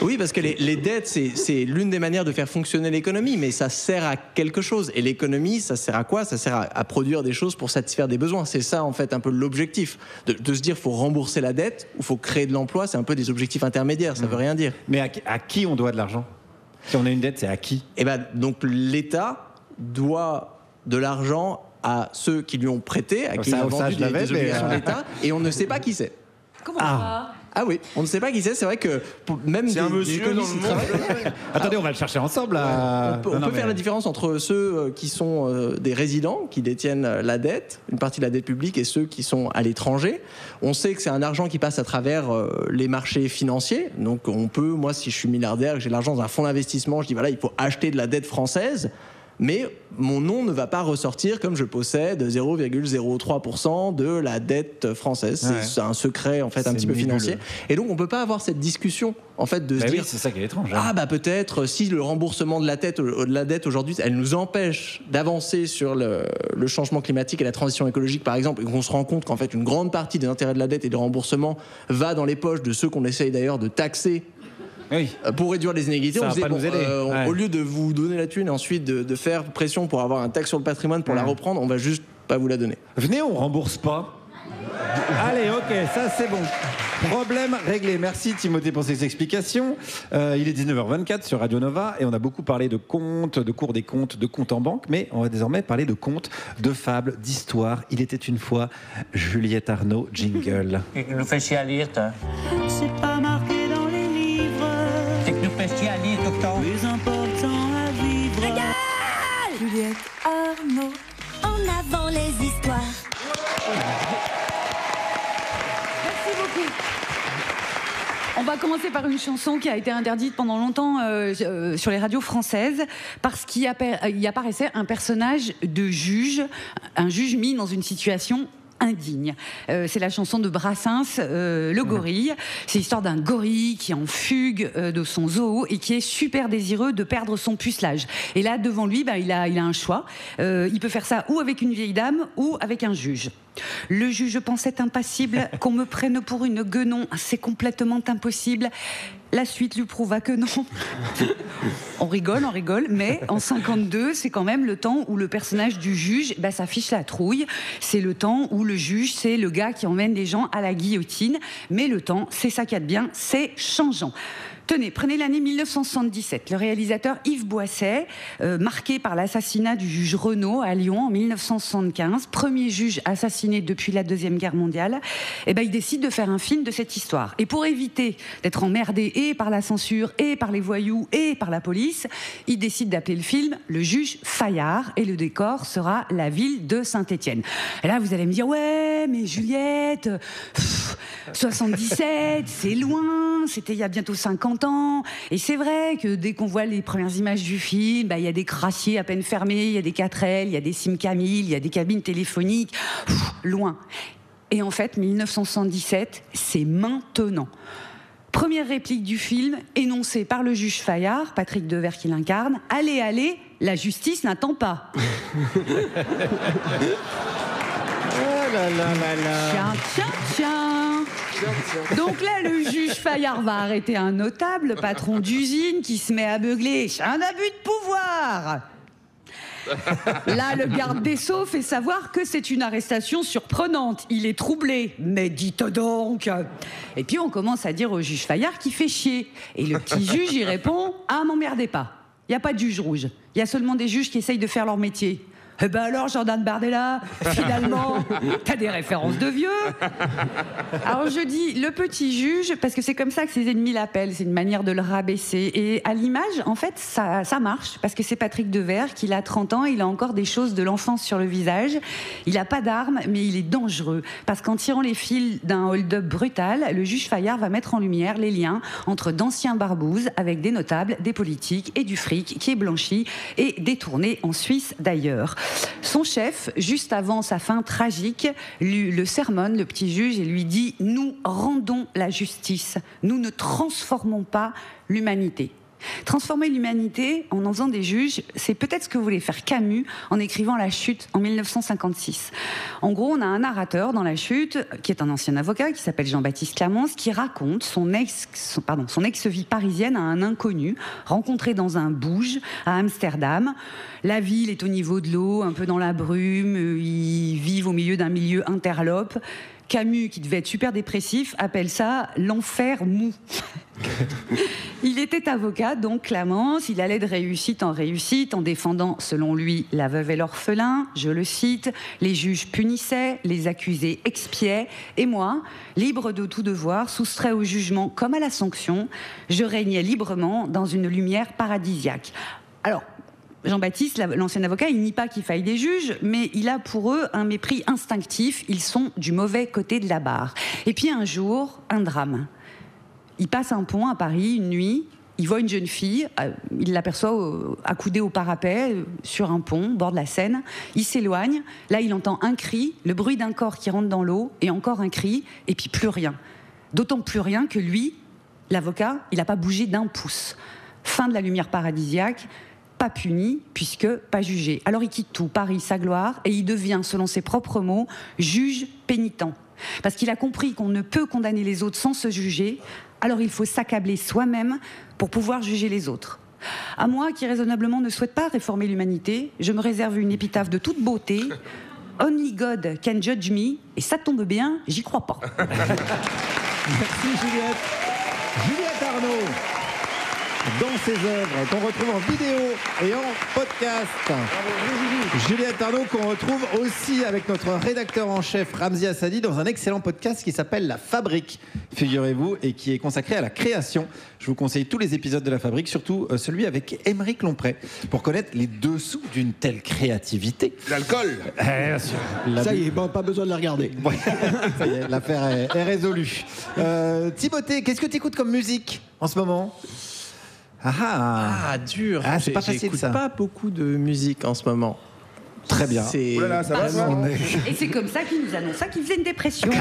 Oui, parce que les dettes, c'est l'une des manières de faire fonctionner l'économie, mais ça sert à quelque chose. Et l'économie, ça sert à quoi? Ça sert à produire des choses pour satisfaire des besoins. C'est ça, en fait, un peu l'objectif. De se dire, il faut rembourser la dette ou il faut créer de l'emploi, c'est un peu des objectifs intermédiaires, ça veut rien dire. Mais à qui on doit de l'argent? Si on a une dette, c'est à qui? Donc l'État doit de l'argent à ceux qui lui ont prêté, à qui il a vendu des obligations d'État, et on ne sait pas qui c'est. Comment ça? Ah oui, on ne sait pas qui c'est. C'est vrai que même c'est un monsieur dans le monde. Attendez, on va le chercher ensemble. On peut faire la différence entre ceux qui sont des résidents, qui détiennent la dette, une partie de la dette publique, et ceux qui sont à l'étranger. On sait que c'est un argent qui passe à travers les marchés financiers. Donc on peut, moi, si je suis milliardaire, que j'ai l'argent dans un fonds d'investissement, je dis voilà, il faut acheter de la dette française. Mais mon nom ne va pas ressortir comme je possède 0,03% de la dette française. C'est un secret en fait un petit peu financier. Et donc on peut pas avoir cette discussion en fait de se dire. Oui, c'est ça qui est étrange. Peut-être si le remboursement de la dette aujourd'hui, elle nous empêche d'avancer sur le changement climatique et la transition écologique par exemple, et qu'on se rend compte qu'en fait une grande partie des intérêts de la dette et des remboursements va dans les poches de ceux qu'on essaye d'ailleurs de taxer. Oui. Pour réduire les inégalités, on se dit, au lieu de vous donner la thune et ensuite de faire pression pour avoir un taxe sur le patrimoine pour la reprendre, on va juste pas vous la donner. Venez, on rembourse pas. Allez, ok, ça c'est bon. Problème réglé. Merci Timothée pour ces explications. Il est 19h24 sur Radio Nova et on a beaucoup parlé de comptes, de cours des comptes, de comptes en banque, mais on va désormais parler de contes, de fables, d'histoires. Il était une fois Juliette Arnaud, jingle. Qu'est-ce que nous fait chier à lire, toi? C'est pas marqué dans les livres. Qu'est-ce que nous fait chier à lire tout le temps? Plus important à vivre. Regarde! Juliette Arnaud. En avant les histoires. Merci beaucoup. On va commencer par une chanson qui a été interdite pendant longtemps sur les radios françaises parce qu'il y apparaissait un personnage de juge, un juge mis dans une situation indigne. C'est la chanson de Brassens, Le Gorille. C'est l'histoire d'un gorille qui est en fugue de son zoo et qui est super désireux de perdre son pucelage. Et là, devant lui, il a un choix. Il peut faire ça ou avec une vieille dame ou avec un juge. Le juge pensait impassible qu'on me prenne pour une guenon. C'est complètement impossible. La suite lui prouva que non. On rigole, mais en 52, c'est quand même le temps où le personnage du juge s'affiche la trouille. C'est le temps où le juge, c'est le gars qui emmène les gens à la guillotine. Mais le temps, c'est ça qu'il y a de bien, c'est changeant. Tenez, prenez l'année 1977. Le réalisateur Yves Boisset, marqué par l'assassinat du juge Renaud à Lyon en 1975, premier juge assassiné depuis la Deuxième Guerre mondiale, il décide de faire un film de cette histoire. Et pour éviter d'être emmerdé et par la censure, et par les voyous, et par la police, il décide d'appeler le film Le Juge Fayard, et le décor sera la ville de Saint-Étienne. Et là, vous allez me dire, ouais, mais Juliette, 77, c'est loin, c'était il y a bientôt 50 ans. Et c'est vrai que dès qu'on voit les premières images du film, il y a des crassiers à peine fermés, il y a des 4L, il y a des SIM-Camille, il y a des cabines téléphoniques. Loin. Et en fait, 1977, c'est maintenant. Première réplique du film, énoncée par le juge Fayard, Patrick Devers qui l'incarne. Allez, allez, la justice n'attend pas. Tiens. Donc là, le juge Fayard va arrêter un notable, patron d'usine, qui se met à beugler. C'est un abus de pouvoir. Là, le garde des Sceaux fait savoir que c'est une arrestation surprenante. Il est troublé. Mais dites donc. Et puis on commence à dire au juge Fayard qu'il fait chier. Et le petit juge, il répond « Ah, m'emmerdez pas. Il n'y a pas de juge rouge. Il y a seulement des juges qui essayent de faire leur métier. » Eh ben alors, Jordan Bardella, finalement, t'as des références de vieux. Alors je dis le petit juge, parce que c'est comme ça que ses ennemis l'appellent, c'est une manière de le rabaisser. Et à l'image, en fait, ça marche, parce que c'est Patrick Devers, qu'il a 30 ans, il a encore des choses de l'enfance sur le visage. Il n'a pas d'armes, mais il est dangereux. Parce qu'en tirant les fils d'un hold-up brutal, le juge Fayard va mettre en lumière les liens entre d'anciens barbouzes avec des notables, des politiques et du fric qui est blanchi et détourné en Suisse d'ailleurs. Son chef, juste avant sa fin tragique, le sermonne, le petit juge, et lui dit « Nous rendons la justice, nous ne transformons pas l'humanité ». Transformer l'humanité en faisant des juges, c'est peut-être ce que voulait faire Camus en écrivant La Chute en 1956. En gros, on a un narrateur dans La Chute, qui est un ancien avocat, qui s'appelle Jean-Baptiste Clamence, qui raconte son ex-vie parisienne à un inconnu, rencontré dans un bouge à Amsterdam. La ville est au niveau de l'eau, un peu dans la brume, ils vivent au milieu d'un milieu interlope. Camus, qui devait être super dépressif, appelle ça l'enfer mou. Il était avocat, donc Clamence, il allait de réussite en défendant, selon lui, la veuve et l'orphelin. Je le cite, les juges punissaient, les accusés expiaient, et moi, libre de tout devoir, soustrait au jugement comme à la sanction, je régnais librement dans une lumière paradisiaque. Alors, Jean-Baptiste, l'ancien avocat, il nie pas qu'il faille des juges, mais il a pour eux un mépris instinctif. Ils sont du mauvais côté de la barre. Et puis un jour, un drame. Il passe un pont à Paris, une nuit. Il voit une jeune fille. Il l'aperçoit accoudée au parapet, sur un pont, au bord de la Seine. Il s'éloigne. Là, il entend un cri, le bruit d'un corps qui rentre dans l'eau, et encore un cri, et puis plus rien. D'autant plus rien que lui, l'avocat, il n'a pas bougé d'un pouce. Fin de la lumière paradisiaque. Pas puni, puisque pas jugé. Alors il quitte tout, Paris, sa gloire, et il devient, selon ses propres mots, juge pénitent. Parce qu'il a compris qu'on ne peut condamner les autres sans se juger, alors il faut s'accabler soi-même pour pouvoir juger les autres. À moi, qui raisonnablement ne souhaite pas réformer l'humanité, je me réserve une épitaphe de toute beauté. Only God can judge me, et ça tombe bien, j'y crois pas. Merci Juliette. Juliette Arnaud. Dans ses œuvres qu'on retrouve en vidéo et en podcast. Juliette Arnaud qu'on retrouve aussi avec notre rédacteur en chef Ramzi Assadi dans un excellent podcast qui s'appelle La Fabrique, figurez-vous, et qui est consacré à la création. Je vous conseille tous les épisodes de La Fabrique, surtout celui avec Aymeric Lompré, pour connaître les dessous d'une telle créativité. L'alcool. Bien sûr. Ça y est, bon, pas besoin de la regarder. Ouais. Ça y est, l'affaire est résolue. Timothée, qu'est-ce que tu écoutes comme musique en ce moment ? Dur. C'est pas facile, j'écoute ça. pas beaucoup de musique en ce moment. Très bien. Oulala, ça va, ça ? Et c'est comme ça qu'il nous annonça qu'il faisait une dépression.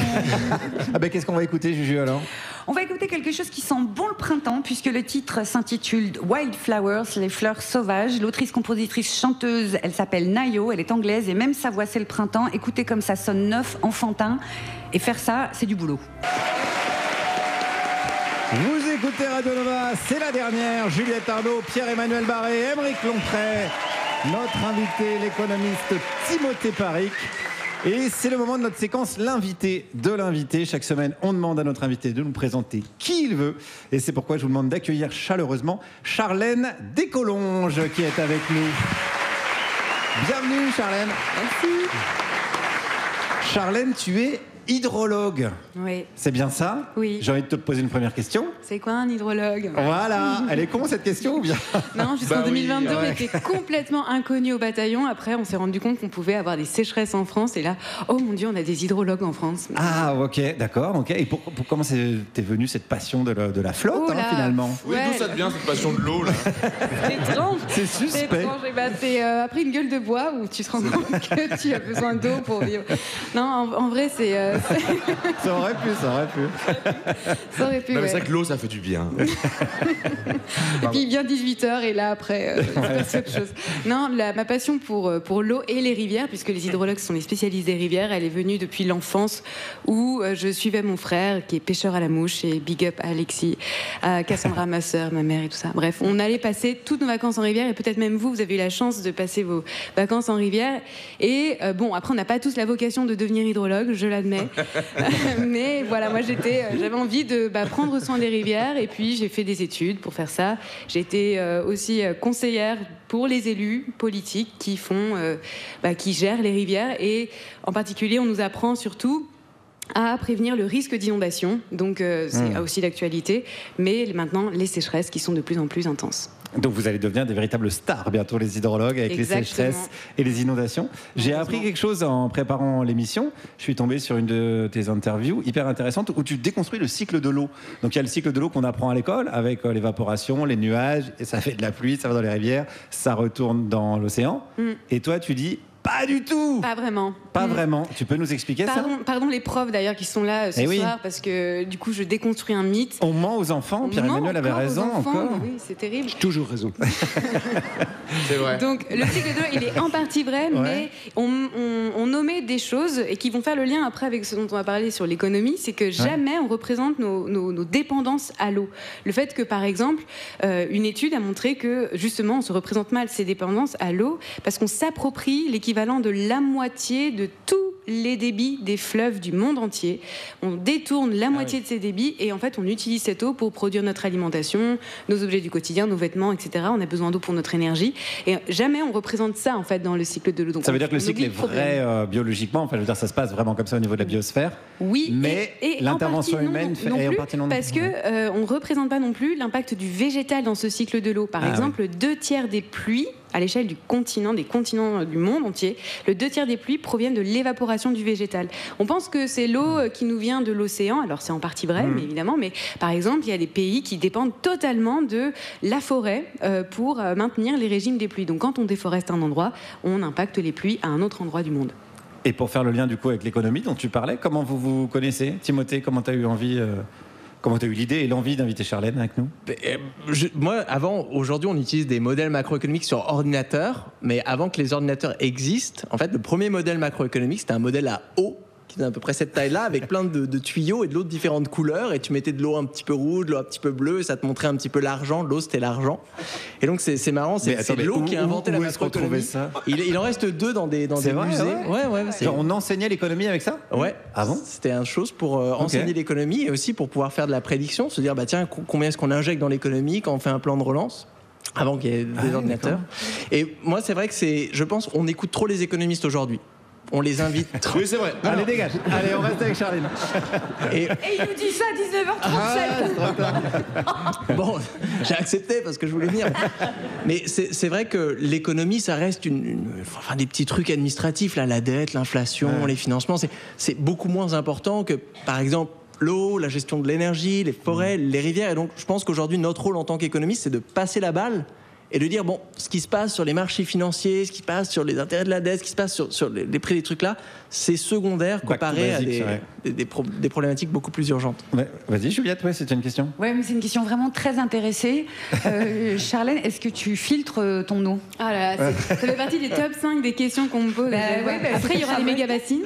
Ah ben qu'est-ce qu'on va écouter, Juju, alors ? On va écouter quelque chose qui sent bon le printemps, puisque le titre s'intitule Wildflowers, les fleurs sauvages. L'autrice, compositrice, chanteuse, elle s'appelle Nayo, elle est anglaise, et même sa voix, c'est le printemps. Écoutez comme ça sonne neuf, enfantin, et faire ça, c'est du boulot. Vous écoutez Radio Nova, c'est la dernière. Juliette Arnaud, Pierre-Emmanuel Barré, Aymeric Lompré, notre invité, l'économiste Timothée Paric. Et c'est le moment de notre séquence l'invité de l'invité. Chaque semaine, on demande à notre invité de nous présenter qui il veut. Et c'est pourquoi je vous demande d'accueillir chaleureusement Charlène Descolonges qui est avec nous. Bienvenue Charlène. Merci. Charlène, tu es hydrologue. Oui. C'est bien ça ? Oui. J'ai envie de te poser une première question. C'est quoi un hydrologue ? Voilà. Elle est con cette question ou bien ? Non, jusqu'en 2022, ouais. on était complètement inconnus au bataillon. Après, on s'est rendu compte qu'on pouvait avoir des sécheresses en France. Et là, oh mon Dieu, on a des hydrologues en France. Ah, ok, d'accord. Ok. Et comment t'es venue cette passion de la flotte, finalement ? Oui, d'où ça te vient cette passion de l'eau là ? C'est étrange. C'est suspect. C'est après une gueule de bois où tu te rends compte que tu as besoin d'eau pour vivre. Non, en vrai, c'est Ça aurait pu. Ça aurait pu, Non, mais ouais. c'est vrai que l'eau, ça fait du bien. Et puis il vient 18h et là après c'est autre chose. Non, ma passion pour l'eau et les rivières, puisque les hydrologues sont les spécialistes des rivières, elle est venue depuis l'enfance où je suivais mon frère qui est pêcheur à la mouche, et big up à Alexis, à Cassandra, ma sœur, ma mère et tout ça. Bref, on allait passer toutes nos vacances en rivière, et peut-être même vous avez eu la chance de passer vos vacances en rivière. Et bon, après on n'a pas tous la vocation de devenir hydrologue, je l'admets. Mais voilà, moi j'avais envie de prendre soin des rivières, et puis j'ai fait des études pour faire ça. J'ai été aussi conseillère pour les élus politiques qui gèrent les rivières, et en particulier on nous apprend surtout à prévenir le risque d'inondation. Donc c'est aussi d'actualité, mais maintenant les sécheresses qui sont de plus en plus intenses. Donc vous allez devenir des véritables stars bientôt, les hydrologues, avec Exactement. les sécheresses et les inondations. J'ai appris quelque chose en préparant l'émission. Je suis tombé sur une de tes interviews hyper intéressante où tu déconstruis le cycle de l'eau. Donc il y a le cycle de l'eau qu'on apprend à l'école avec l'évaporation, les nuages, et ça fait de la pluie, ça va dans les rivières, ça retourne dans l'océan. Et toi tu dis pas du tout. Pas vraiment. Pas vraiment. Tu peux nous expliquer ça? Pardon les profs d'ailleurs qui sont là ce soir, parce que du coup je déconstruis un mythe. On ment aux enfants. Pierre-Emmanuel avait raison encore. Oui, c'est terrible. J'ai toujours raison. C'est vrai. Donc le cycle de l'eau, il est en partie vrai, mais on nommait des choses et qui vont faire le lien après avec ce dont on va parler sur l'économie, c'est que jamais on représente nos dépendances à l'eau. Le fait que par exemple, une étude a montré que justement on se représente mal ces dépendances à l'eau parce qu'on s'approprie l'équivalent de la moitié de tous les débits des fleuves du monde entier. On détourne la moitié de ces débits et en fait on utilise cette eau pour produire notre alimentation, nos objets du quotidien, nos vêtements, etc. On a besoin d'eau pour notre énergie et jamais on représente ça en fait dans le cycle de l'eau. Donc ça veut dire que le cycle est vrai biologiquement, enfin je veux dire ça se passe vraiment comme ça au niveau de la biosphère. Oui, mais et l'intervention humaine est en partie non parce que on représente pas non plus l'impact du végétal dans ce cycle de l'eau. Par exemple, 2/3 des pluies à l'échelle des continents du monde entier, le 2/3 des pluies proviennent de l'évaporation du végétal. On pense que c'est l'eau qui nous vient de l'océan, alors c'est en partie vrai, mais évidemment, mais par exemple, il y a des pays qui dépendent totalement de la forêt pour maintenir les régimes des pluies. Donc quand on déforeste un endroit, on impacte les pluies à un autre endroit du monde. Et pour faire le lien du coup avec l'économie dont tu parlais, comment vous vous connaissez? Timothée, comment tu as eu envie comment tu as eu l'idée et l'envie d'inviter Charlène avec nous? Moi, aujourd'hui, on utilise des modèles macroéconomiques sur ordinateur, mais avant que les ordinateurs existent, en fait, le premier modèle macroéconomique, c'était un modèle à eau, qui faisait à peu près cette taille-là, avec plein de tuyaux et de l'eau de différentes couleurs, et tu mettais de l'eau un petit peu rouge, de l'eau un petit peu bleue, et ça te montrait un petit peu l'argent. L'eau, c'était l'argent. Et donc, c'est marrant, c'est l'eau qui a inventé la macroéconomie. Ça il en reste 2 dans des musées. Ouais, genre on enseignait l'économie avec ça? Ouais. Ah bon? C'était une chose pour enseigner l'économie et aussi pour pouvoir faire de la prédiction, se dire, tiens, combien est-ce qu'on injecte dans l'économie quand on fait un plan de relance avant qu'il y ait des ordinateurs. Et moi, c'est vrai que je pense qu'on écoute trop les économistes aujourd'hui. On les invite. Oui, c'est vrai. Allez, dégage. Allez, on reste avec Charline. Et il nous dit ça à 19h37. Bon, j'ai accepté parce que je voulais venir. Mais c'est vrai que l'économie, ça reste des petits trucs administratifs, là, la dette, l'inflation, les financements. C'est beaucoup moins important que, par exemple, l'eau, la gestion de l'énergie, les forêts, les rivières. Et donc, je pense qu'aujourd'hui, notre rôle en tant qu'économiste, c'est de passer la balle et de dire, ce qui se passe sur les marchés financiers, ce qui se passe sur les intérêts de la dette, ce qui se passe sur les prix des trucs-là, c'est secondaire comparé à des problématiques beaucoup plus urgentes. Ouais. Vas-y, Juliette, c'est une question. Oui, mais c'est une question vraiment très intéressée. Charlène, est-ce que tu filtres ton eau? Ah là là, ça fait partie des top 5 des questions qu'on me pose. Après, il y aura les méga-bassines.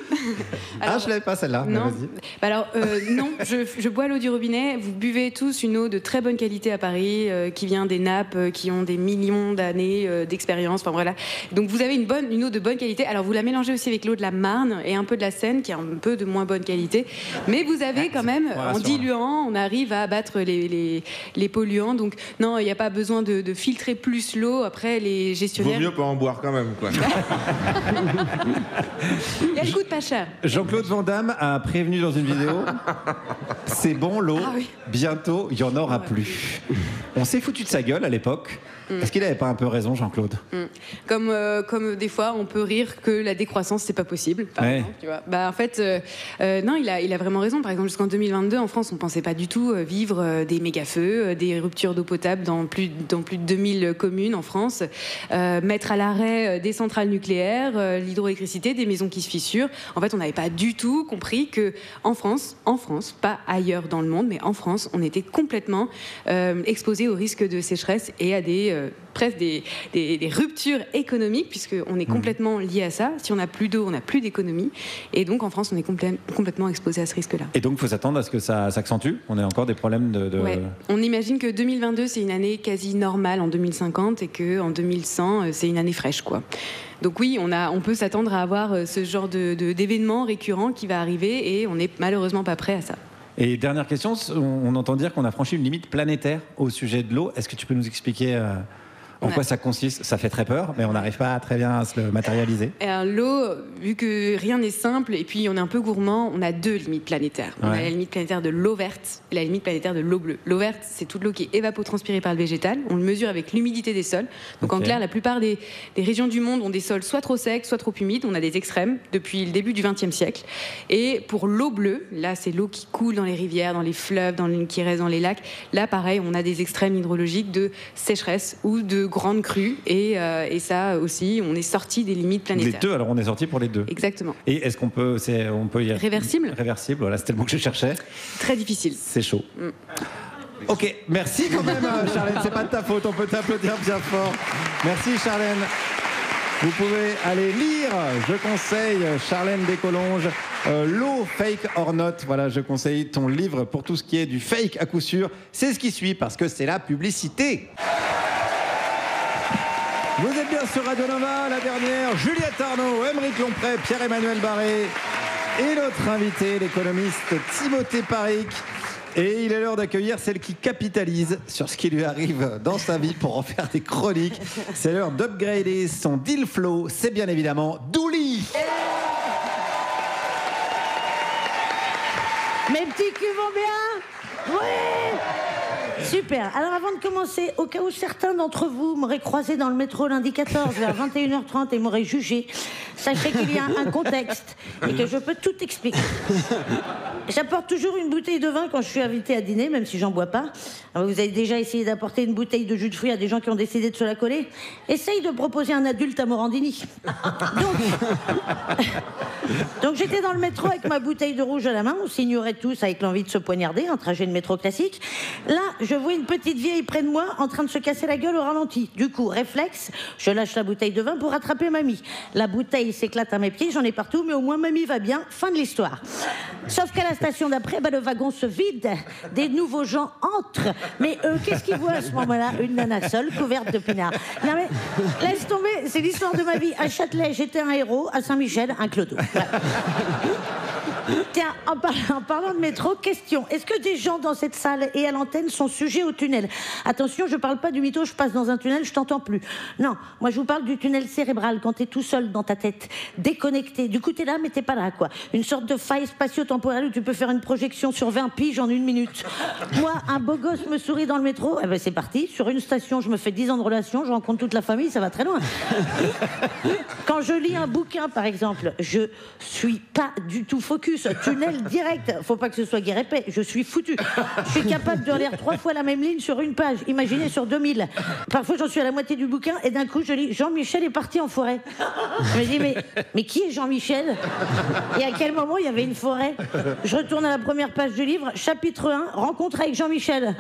Je ne l'avais pas celle-là. Non, non, je bois l'eau du robinet. Vous buvez tous une eau de très bonne qualité à Paris, qui vient des nappes, qui ont des millions d'années d'expérience. Enfin voilà. Donc vous avez une eau de bonne qualité. Alors vous la mélangez aussi avec l'eau de la Marne et un peu de la Seine, qui est un peu de moins bonne qualité. Mais vous avez quand même, en diluant, on arrive à abattre les polluants. Donc non, il n'y a pas besoin de filtrer plus l'eau. Après, les gestionnaires... Vaut mieux pas en boire quand même, quoi. Elle coûte pas cher. Jean-Claude Van Damme a prévenu dans une vidéo, c'est bon l'eau, bientôt il n'y en aura plus. On s'est foutu de sa gueule à l'époque. Est-ce qu'il n'avait pas un peu raison, Jean-Claude? Comme des fois, on peut rire que la décroissance, c'est pas possible. Par exemple, tu vois. En fait, non, il a vraiment raison. Par exemple, jusqu'en 2022, en France, on pensait pas du tout vivre des méga-feux, des ruptures d'eau potable dans plus de 2000 communes en France, mettre à l'arrêt des centrales nucléaires, l'hydroélectricité, des maisons qui se fissurent. En fait, on n'avait pas du tout compris que en France, pas ailleurs dans le monde, mais en France, on était complètement exposé au risque de sécheresse et à presque des ruptures économiques, puisqu'on est complètement lié à ça. Si on n'a plus d'eau, on n'a plus d'économie. Et donc, en France, on est complètement exposé à ce risque-là. Et donc, il faut s'attendre à ce que ça s'accentue? On a encore des problèmes de... Ouais. On imagine que 2022, c'est une année quasi normale en 2050 et qu'en 2100, c'est une année fraîche, quoi. Donc oui, on peut s'attendre à avoir ce genre d'événement récurrent qui va arriver et on n'est malheureusement pas prêt à ça. Et dernière question, on entend dire qu'on a franchi une limite planétaire au sujet de l'eau. Est-ce que tu peux nous expliquer en quoi ça consiste? Ça fait très peur, mais on n'arrive pas très bien à se le matérialiser. L'eau, vu que rien n'est simple et puis on est un peu gourmand, on a 2 limites planétaires. On a la limite planétaire de l'eau verte et la limite planétaire de l'eau bleue. L'eau verte, c'est toute l'eau qui est évapotranspirée par le végétal. On le mesure avec l'humidité des sols. Donc en clair, la plupart des régions du monde ont des sols soit trop secs, soit trop humides. On a des extrêmes depuis le début du XXe siècle. Et pour l'eau bleue, là c'est l'eau qui coule dans les rivières, dans les fleuves, qui reste dans les lacs. Là pareil, on a des extrêmes hydrologiques de sécheresse ou de grandes crues et ça aussi, on est sorti des limites planétaires. Les deux, alors on est sorti pour les deux. Exactement. Et est-ce qu'on peut y... Réversible. Réversible, voilà, c'était le mot que je cherchais. Très difficile. C'est chaud. Ok, merci quand même Charlène, c'est pas de ta faute, on peut t'applaudir bien fort. Merci Charlène. Vous pouvez aller lire, je conseille, Charlène Descolonges, L'eau fake or not. Voilà, je conseille ton livre pour tout ce qui est du fake à coup sûr. C'est ce qui suit parce que c'est la publicité. Vous êtes bien sur Radio Nova, la dernière, Juliette Arnaud, Aymeric Lompré, Pierre-Emmanuel Barré et notre invité, l'économiste Timothée Parric. Et il est l'heure d'accueillir celle qui capitalise sur ce qui lui arrive dans sa vie pour en faire des chroniques. C'est l'heure d'upgrader son deal flow, c'est bien évidemment Douli. Mes petits culs vont bien? Ouais. Super. Alors avant de commencer, au cas où certains d'entre vous m'auraient croisé dans le métro lundi 14 vers 21h30 et m'auraient jugé, sachez qu'il y a un contexte et que je peux tout expliquer. J'apporte toujours une bouteille de vin quand je suis invitée à dîner, même si j'en bois pas. Alors, vous avez déjà essayé d'apporter une bouteille de jus de fruits à des gens qui ont décidé de se la coller? Essaye de proposer un adulte à Morandini. Donc j'étais dans le métro avec ma bouteille de rouge à la main, on s'ignorait tous avec l'envie de se poignarder, un trajet de métro classique. Là, je vois une petite vieille près de moi en train de se casser la gueule au ralenti. Du coup, réflexe, je lâche la bouteille de vin pour rattraper mamie. La bouteille s'éclate à mes pieds, j'en ai partout, mais au moins mamie va bien, fin de l'histoire. Sauf qu'à la station d'après, le wagon se vide, des nouveaux gens entrent. Mais qu'est-ce qu'ils voient à ce moment-là? Une nana seule, couverte de pinard. Non mais, laisse tomber, c'est l'histoire de ma vie. À Châtelet, j'étais un héros, à Saint-Michel, un clodo. Tiens, en parlant de métro, question. Est-ce que des gens dans cette salle et à l'antenne sont sujets au tunnel? Attention, je parle pas du mytho, je passe dans un tunnel, je t'entends plus. Non, moi je vous parle du tunnel cérébral, quand t'es tout seul dans ta tête, déconnecté. Du coup, t'es là, mais t'es pas là, quoi. Une sorte de faille spatio-temporelle où tu peux faire une projection sur 20 piges en 1 minute. Moi, un beau gosse me sourit dans le métro, eh ben c'est parti. Sur une station, je me fais 10 ans de relation, je rencontre toute la famille, ça va très loin. Quand je lis un bouquin, par exemple, je suis pas du tout focus. Tunnel direct. Faut pas que ce soit guérépé. Je suis foutu. Je suis capable de lire 3 fois la même ligne sur une page. Imaginez sur 2000. Parfois, j'en suis à la moitié du bouquin et d'un coup, je lis Jean-Michel est parti en forêt. Je me dis, mais qui est Jean-Michel? Et à quel moment il y avait une forêt? Je retourne à la première page du livre. Chapitre 1, rencontre avec Jean-Michel.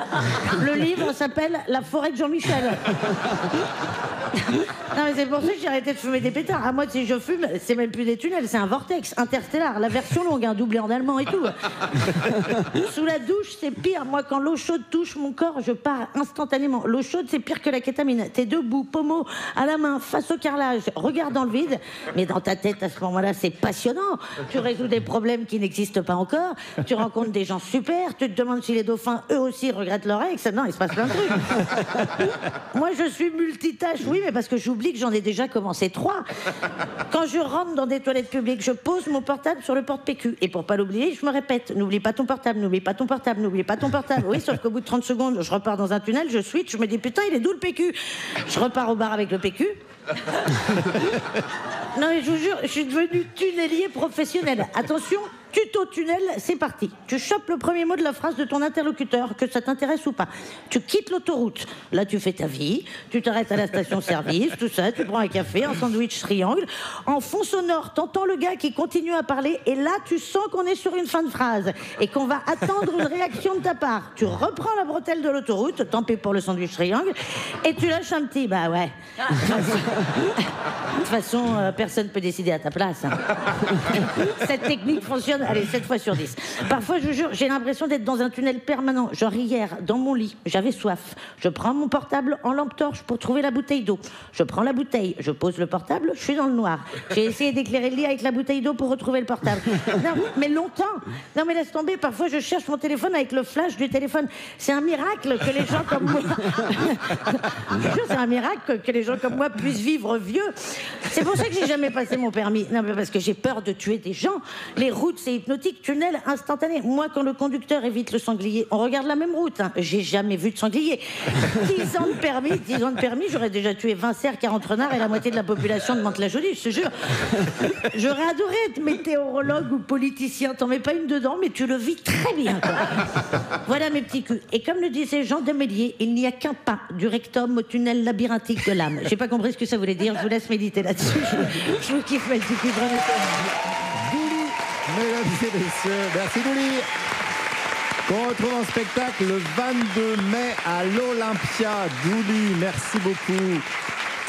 Le livre s'appelle La forêt de Jean-Michel. Non, mais c'est pour ça que j'ai arrêté de fumer des pétards. À moi, si je fume, c'est même plus des tunnels, c'est un vortex interstellar. La version longue, un doublé en allemand et tout. Sous la douche, c'est pire. Moi, quand l'eau chaude touche mon corps, je pars instantanément. L'eau chaude, c'est pire que la kétamine. T'es debout, pommeau à la main, face au carrelage, regard dans le vide. Mais dans ta tête, à ce moment-là, c'est passionnant. Tu résous des problèmes qui n'existent pas encore. Tu rencontres des gens super. Tu te demandes si les dauphins, eux aussi, regrettent leur ex. Non, il se passe plein de trucs. Moi, je suis multitâche, oui, mais parce que j'oublie que j'en ai déjà commencé 3. Quand je rentre dans des toilettes publiques, je pose mon portable sur le porte-PQ. Et pour pas l'oublier, je me répète, n'oublie pas ton portable, n'oublie pas ton portable, n'oublie pas ton portable. Oui, sauf qu'au bout de 30 secondes, je repars dans un tunnel, je switch, je me dis putain, il est d'où le PQ? Je repars au bar avec le PQ. Non mais je vous jure, je suis devenu tunnelier professionnel. Attention, tuto tunnel, c'est parti. Tu chopes le premier mot de la phrase de ton interlocuteur, que ça t'intéresse ou pas. Tu quittes l'autoroute. Là, tu fais ta vie. Tu t'arrêtes à la station-service, tout ça. Tu prends un café, un sandwich triangle. En fond sonore, t'entends le gars qui continue à parler. Et là, tu sens qu'on est sur une fin de phrase et qu'on va attendre une réaction de ta part. Tu reprends la bretelle de l'autoroute, tant pis pour le sandwich triangle, et tu lâches un petit. Bah ouais. De toute façon, personne ne peut décider à ta place. Hein. Cette technique fonctionne, allez, 7 fois sur 10. Parfois, je vous jure, j'ai l'impression d'être dans un tunnel permanent. Genre hier, dans mon lit, j'avais soif. Je prends mon portable en lampe torche pour trouver la bouteille d'eau. Je prends la bouteille, je pose le portable, je suis dans le noir. J'ai essayé d'éclairer le lit avec la bouteille d'eau pour retrouver le portable. Non, mais longtemps. Non, mais laisse tomber, parfois je cherche mon téléphone avec le flash du téléphone. C'est un miracle que les gens comme moi... Je vous jure, c'est un miracle que les gens comme moi puissent vivre vieux. C'est pour ça que j'ai jamais passé mon permis. Non, mais parce que j'ai peur de tuer des gens. Les routes, c'est hypnotique, tunnel instantané. Moi, quand le conducteur évite le sanglier, on regarde la même route. Hein. J'ai jamais vu de sanglier. 10 ans de permis, j'aurais déjà tué 20 cerfs, 40 renards et la moitié de la population de Mantes-la-Jolie, je te jure. J'aurais adoré être météorologue ou politicien. T'en mets pas une dedans, mais tu le vis très bien. Quoi. Voilà mes petits culs. Et comme le disait Jean Demélier, il n'y a qu'un pas du rectum au tunnel labyrinthique de l'âme. J'ai pas compris ce que ça voulait dire. Je vous laisse méditer là-dessus. Je vous kiffe, mes petits culs. Douli, mesdames et messieurs, merci Douli. Qu'on retrouve en spectacle le 22 mai à l'Olympia. Douli, merci beaucoup.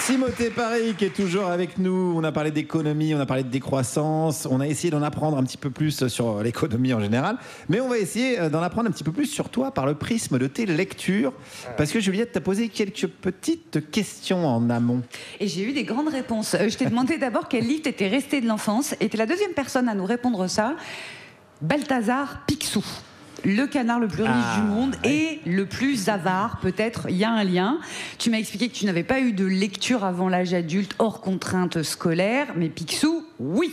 Timothée Paris qui est toujours avec nous. On a parlé d'économie, on a parlé de décroissance. On a essayé d'en apprendre un petit peu plus sur l'économie en général. Mais on va essayer d'en apprendre un petit peu plus sur toi par le prisme de tes lectures. Parce que Juliette t'a posé quelques petites questions en amont. Et j'ai eu des grandes réponses. Je t'ai demandé d'abord quel livre t'étais resté de l'enfance. Et t'es la deuxième personne à nous répondre ça. Balthazar Picsou. Le canard le plus riche du monde et le plus avare, peut-être, il y a un lien. Tu m'as expliqué que tu n'avais pas eu de lecture avant l'âge adulte, hors contrainte scolaire, mais Picsou, oui.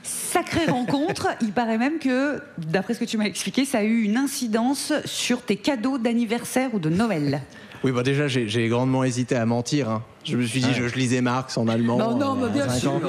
Sacrée rencontre, il paraît même que, d'après ce que tu m'as expliqué, ça a eu une incidence sur tes cadeaux d'anniversaire ou de Noël. Oui, bah déjà, j'ai grandement hésité à mentir. Hein. Je me suis dit, je lisais Marx en allemand. Non, mais bien sûr.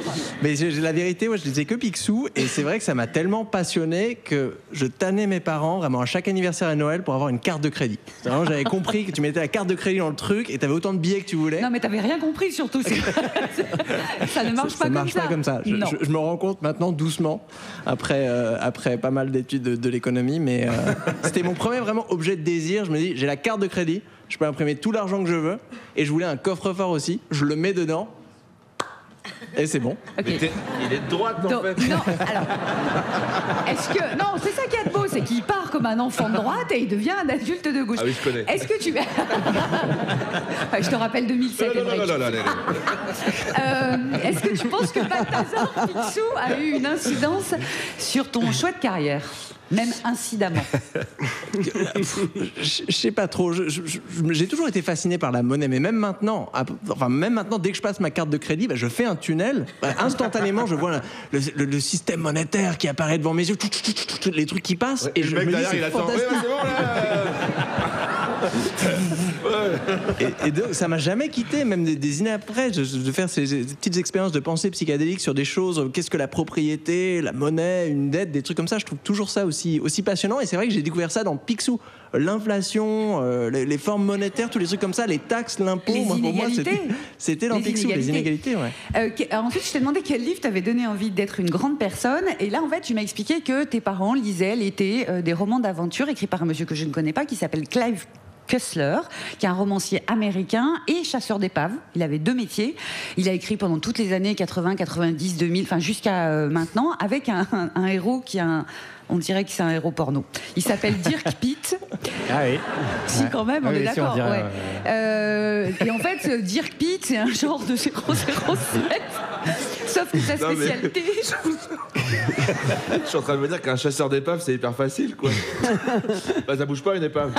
Mais la vérité, moi, je lisais que Picsou. Et c'est vrai que ça m'a tellement passionné que je tannais mes parents, vraiment, à chaque anniversaire à Noël pour avoir une carte de crédit. Vraiment, j'avais compris que tu mettais la carte de crédit dans le truc et t'avais autant de billets que tu voulais. Non, mais t'avais rien compris, surtout. Ça ne marche pas comme ça. Ça marche pas comme ça. Je me rends compte maintenant, doucement, après pas mal d'études de l'économie. Mais c'était mon premier vraiment objet de désir. Je me dis, j'ai la carte de crédit. Je peux imprimer tout l'argent que je veux. Et je voulais un coffre-fort aussi. Je le mets dedans. Et c'est bon. Okay. Il est de droite, en fait. Non, alors. Est-ce que. Non, c'est ça qui est beau, c'est qu'il part comme un enfant de droite et il devient un adulte de gauche. Ah oui, je connais. Est-ce que tu. Je te rappelle 2007. Est-ce que tu penses que Balthazar Picsou a eu une incidence sur ton choix de carrière ? Même incidemment. Je sais pas trop. J'ai toujours été fasciné par la monnaie, mais même maintenant, dès que je passe ma carte de crédit, je fais un tunnel. Instantanément, je vois le système monétaire qui apparaît devant mes yeux, les trucs qui passent, et le mec derrière, il attend. Ouais, c'est bon là. Et donc, ça m'a jamais quitté, même des années après, de faire ces petites expériences de pensée psychédélique sur des choses. Qu'est-ce que la propriété, la monnaie, une dette, des trucs comme ça. Je trouve toujours ça aussi passionnant. Et c'est vrai que j'ai découvert ça dans Picsou. L'inflation, les formes monétaires, tous les trucs comme ça, les taxes, l'impôt. Pour moi, c'était dans Picsou, les inégalités. Ouais. Ensuite, je t'ai demandé quel livre t'avait donné envie d'être une grande personne. Et là, en fait, tu m'as expliqué que tes parents lisaient l'été des romans d'aventure écrits par un monsieur que je ne connais pas, qui s'appelle Clive Cussler, qui est un romancier américain et chasseur d'épaves. Il avait 2 métiers. Il a écrit pendant toutes les années 80, 90, 2000, enfin jusqu'à maintenant, avec un héros qui a on dirait que c'est un héros porno. Il s'appelle Dirk Pitt. Ah oui. Si, quand même, on est d'accord. Si ouais. Et en fait, Dirk Pitt, c'est un genre de 007. Sauf que sa spécialité. Je suis en train de me dire qu'un chasseur d'épaves, c'est hyper facile, quoi. Ça bouge pas une épave.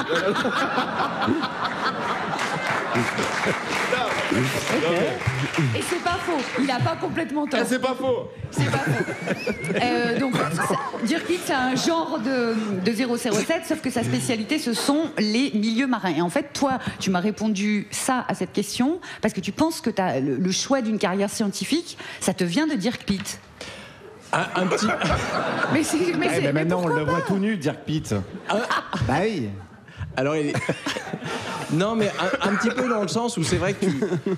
Et c'est pas faux. Il a pas complètement tort. C'est pas faux. C'est pas faux. Donc Dirk Pitt, c'est un genre de 007, sauf que sa spécialité, ce sont les milieux marins. Et en fait, toi, tu m'as répondu ça à cette question parce que tu penses que le choix d'une carrière scientifique, ça te vient de Dirk Pitt. Un petit. Mais maintenant, on le voit tout nu, Dirk Pitt. Bah oui. Alors, non, mais un petit peu dans le sens où c'est vrai que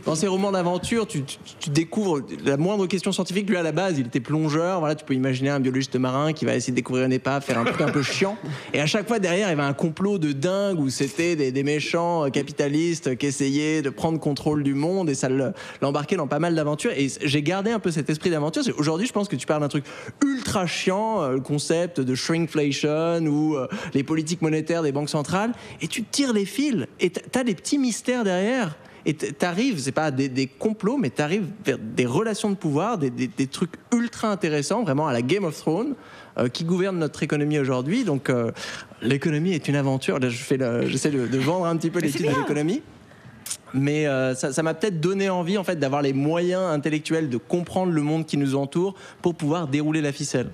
dans ces romans d'aventure, tu découvres la moindre question scientifique. Lui, à la base, il était plongeur. Voilà, tu peux imaginer un biologiste marin qui va essayer de découvrir une épave, faire un truc un peu chiant. Et à chaque fois, derrière, il y avait un complot de dingue où c'était des méchants capitalistes qui essayaient de prendre contrôle du monde et ça l'embarquait dans pas mal d'aventures. Et j'ai gardé un peu cet esprit d'aventure. Aujourd'hui, je pense que tu parles d'un truc ultra chiant, le concept de shrinkflation ou les politiques monétaires des banques centrales. Et tu tires les fils et t'as des petits mystères derrière. Et t'arrives, c'est pas des complots, mais t'arrives vers des relations de pouvoir, des trucs ultra intéressants, vraiment à la Game of Thrones, qui gouvernent notre économie aujourd'hui. Donc l'économie est une aventure. Là, j'essaie de vendre un petit peu les titres de l'économie. Mais ça m'a peut-être donné envie en fait d'avoir les moyens intellectuels de comprendre le monde qui nous entoure pour pouvoir dérouler la ficelle.